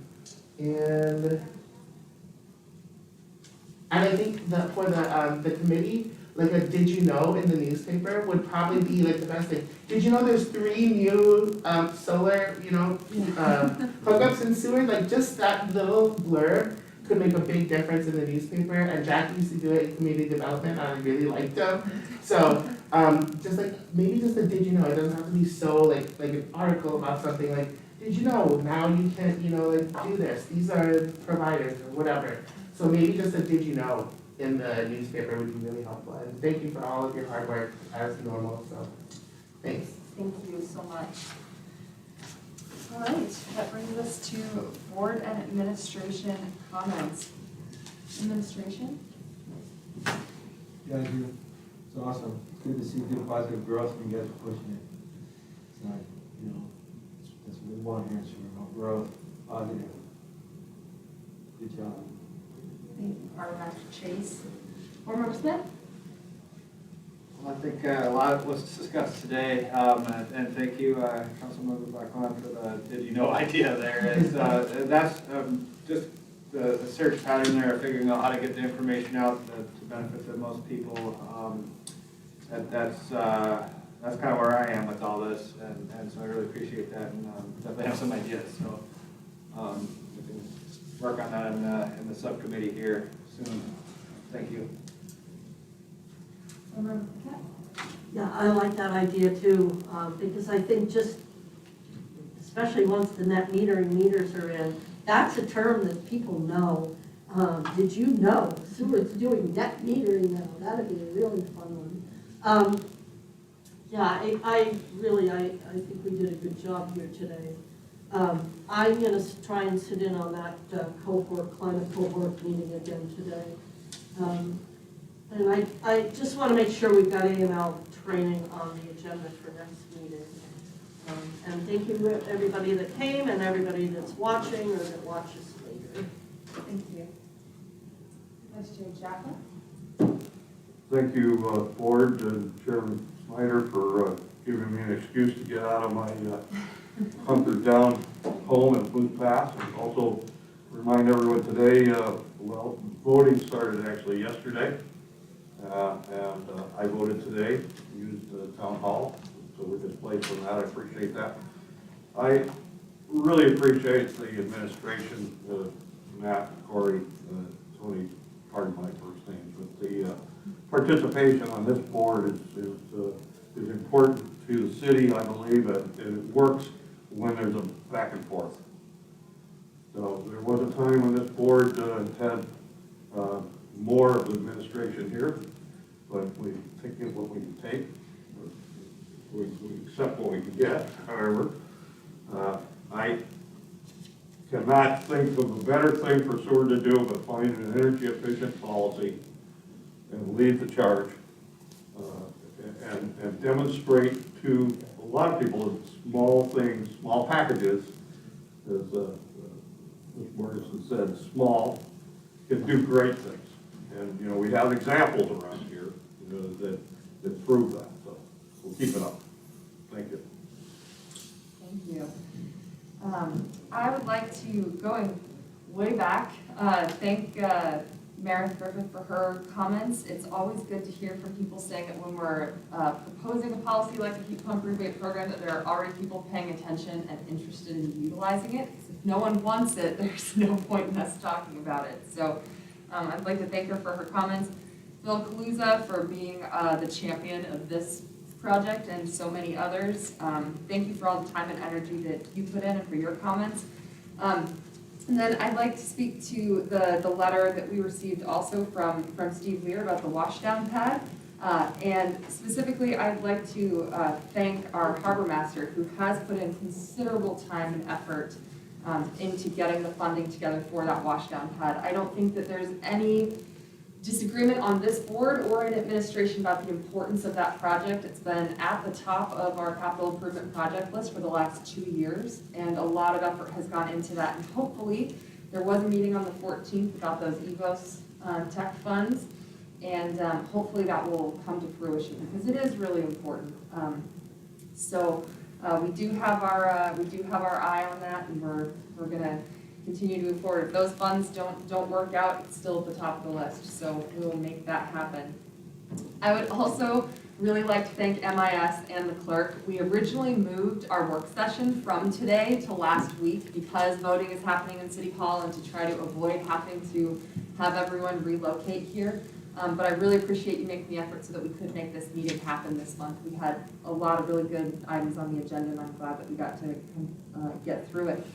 I think that for the committee, like a did you know in the newspaper would probably be like the best thing. Did you know there's 3 new solar, hookups in Seward? Like just that little blurb could make a big difference in the newspaper. And Jack used to do it in community development and I really liked him. So just like maybe just a did you know, it doesn't have to be so like an article about something like, did you know now you can, do this. These are providers or whatever. So maybe just a did you know in the newspaper would be really helpful. And thank you for all of your hard work as normal, so thanks. Thank you so much. All right, that brings us to board and administration comments. Administration? Yeah, it's awesome. Good to see good positive growth when you guys are pushing it. It's not, that's what we want here, so we want growth, positive. Good job. Thank you, Artifact Chase. Board Member Smith? Well, I think a lot of what's discussed today, and thank you, Councilmember Bacon, for the did you know idea there. That's just the search pattern there, figuring out how to get the information out to benefit the most people. That's that's kind of where I am with all this, and so I really appreciate that, and definitely have some ideas, so we can work on that in the subcommittee here soon. Thank you. Yeah, I like that idea too, because I think just, especially once the net metering meters are in, that's a term that people know. Did you know Seward's doing net metering now? That'd be a really fun one. Yeah, I think we did a good job here today. I'm gonna try and sit in on that climate cohort meeting again today. And I just want to make sure we've got AML training on the agenda for next meeting. And thank you to everybody that came and everybody that's watching or that watches later. Thank you. Vice Chair Chapman? Thank you, Board and Chairman Snyder, for giving me an excuse to get out of my hunkered down home in Booth Pass. And also remind everyone today, well, voting started actually yesterday. And I voted today, used the town hall, so we're displaced from that. I appreciate that. I really appreciate the administration, Matt, Corey, Tony, pardon my first names, but the participation on this board is important to the city, I believe, and it works when there's a back and forth. So there was a time when this board had more of the administration here, but we take it what we can take. We accept what we can get, however. I cannot think of a better thing for Seward to do but find an energy efficient policy and lead the charge and demonstrate to a lot of people that small things, small packages, as Ms. Morrison said, small, can do great things. And, you know, we have examples around here, you know, that prove that. So we'll keep it up. Thank you. Thank you. I would like to, going way back, thank Meredith Griffith for her comments. It's always good to hear from people saying that when we're proposing a policy like the heat pump rebate program, that there are already people paying attention and interested in utilizing it. Because if no one wants it, there's no point in us talking about it. So I'd like to thank her for her comments. Phil Kaluza for being the champion of this project and so many others. Thank you for all the time and energy that you put in and for your comments. And then I'd like to speak to the letter that we received also from Steve Lear about the washdown pad. And specifically, I'd like to thank our harbor master who has put in considerable time and effort into getting the funding together for that washdown pad. I don't think that there's any disagreement on this board or in administration about the importance of that project. It's been at the top of our capital improvement project list for the last 2 years, and a lot of effort has gone into that. And hopefully, there was a meeting on the 14th about those EVOS tech funds, and hopefully that will come to fruition because it is really important. We do have our eye on that, and we're gonna continue to move forward. If those funds don't work out, it's still at the top of the list, so we will make that happen. I would also really like to thank MIS and the clerk. We originally moved our work session from today to last week because voting is happening in City Hall and to try to avoid having to have everyone relocate here. But I really appreciate you making the effort so that we could make this meeting happen this month. We had a lot of really good items on the agenda, and I'm glad that we got to get through it.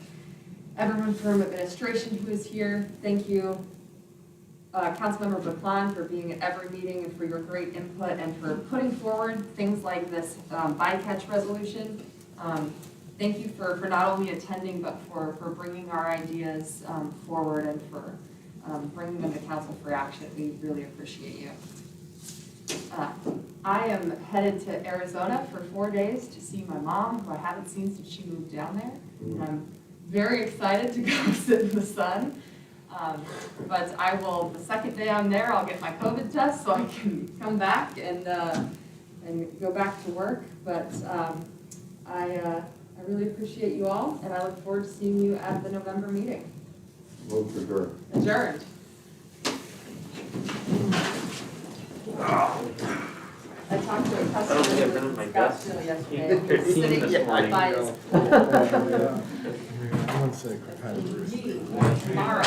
Everyone from administration who is here, thank you. Councilmember Baclan for being at every meeting and for your great input and for putting forward things like this bycatch resolution. Thank you for not only attending, but for bringing our ideas forward and for bringing them to council for action. We really appreciate you. I am headed to Arizona for 4 days to see my mom, who I haven't seen since she moved down there. And I'm very excited to go sit in the sun. But I will, the second day I'm there, I'll get my COVID test so I can come back and go back to work. But I really appreciate you all, and I look forward to seeing you at the November meeting. Move adjourned. Adjourned. I talked to a I don't customer think I've who been at was my in desk. Scottsdale yesterday. Their He was team sitting this morning. by his pool. I want to say, Tomorrow.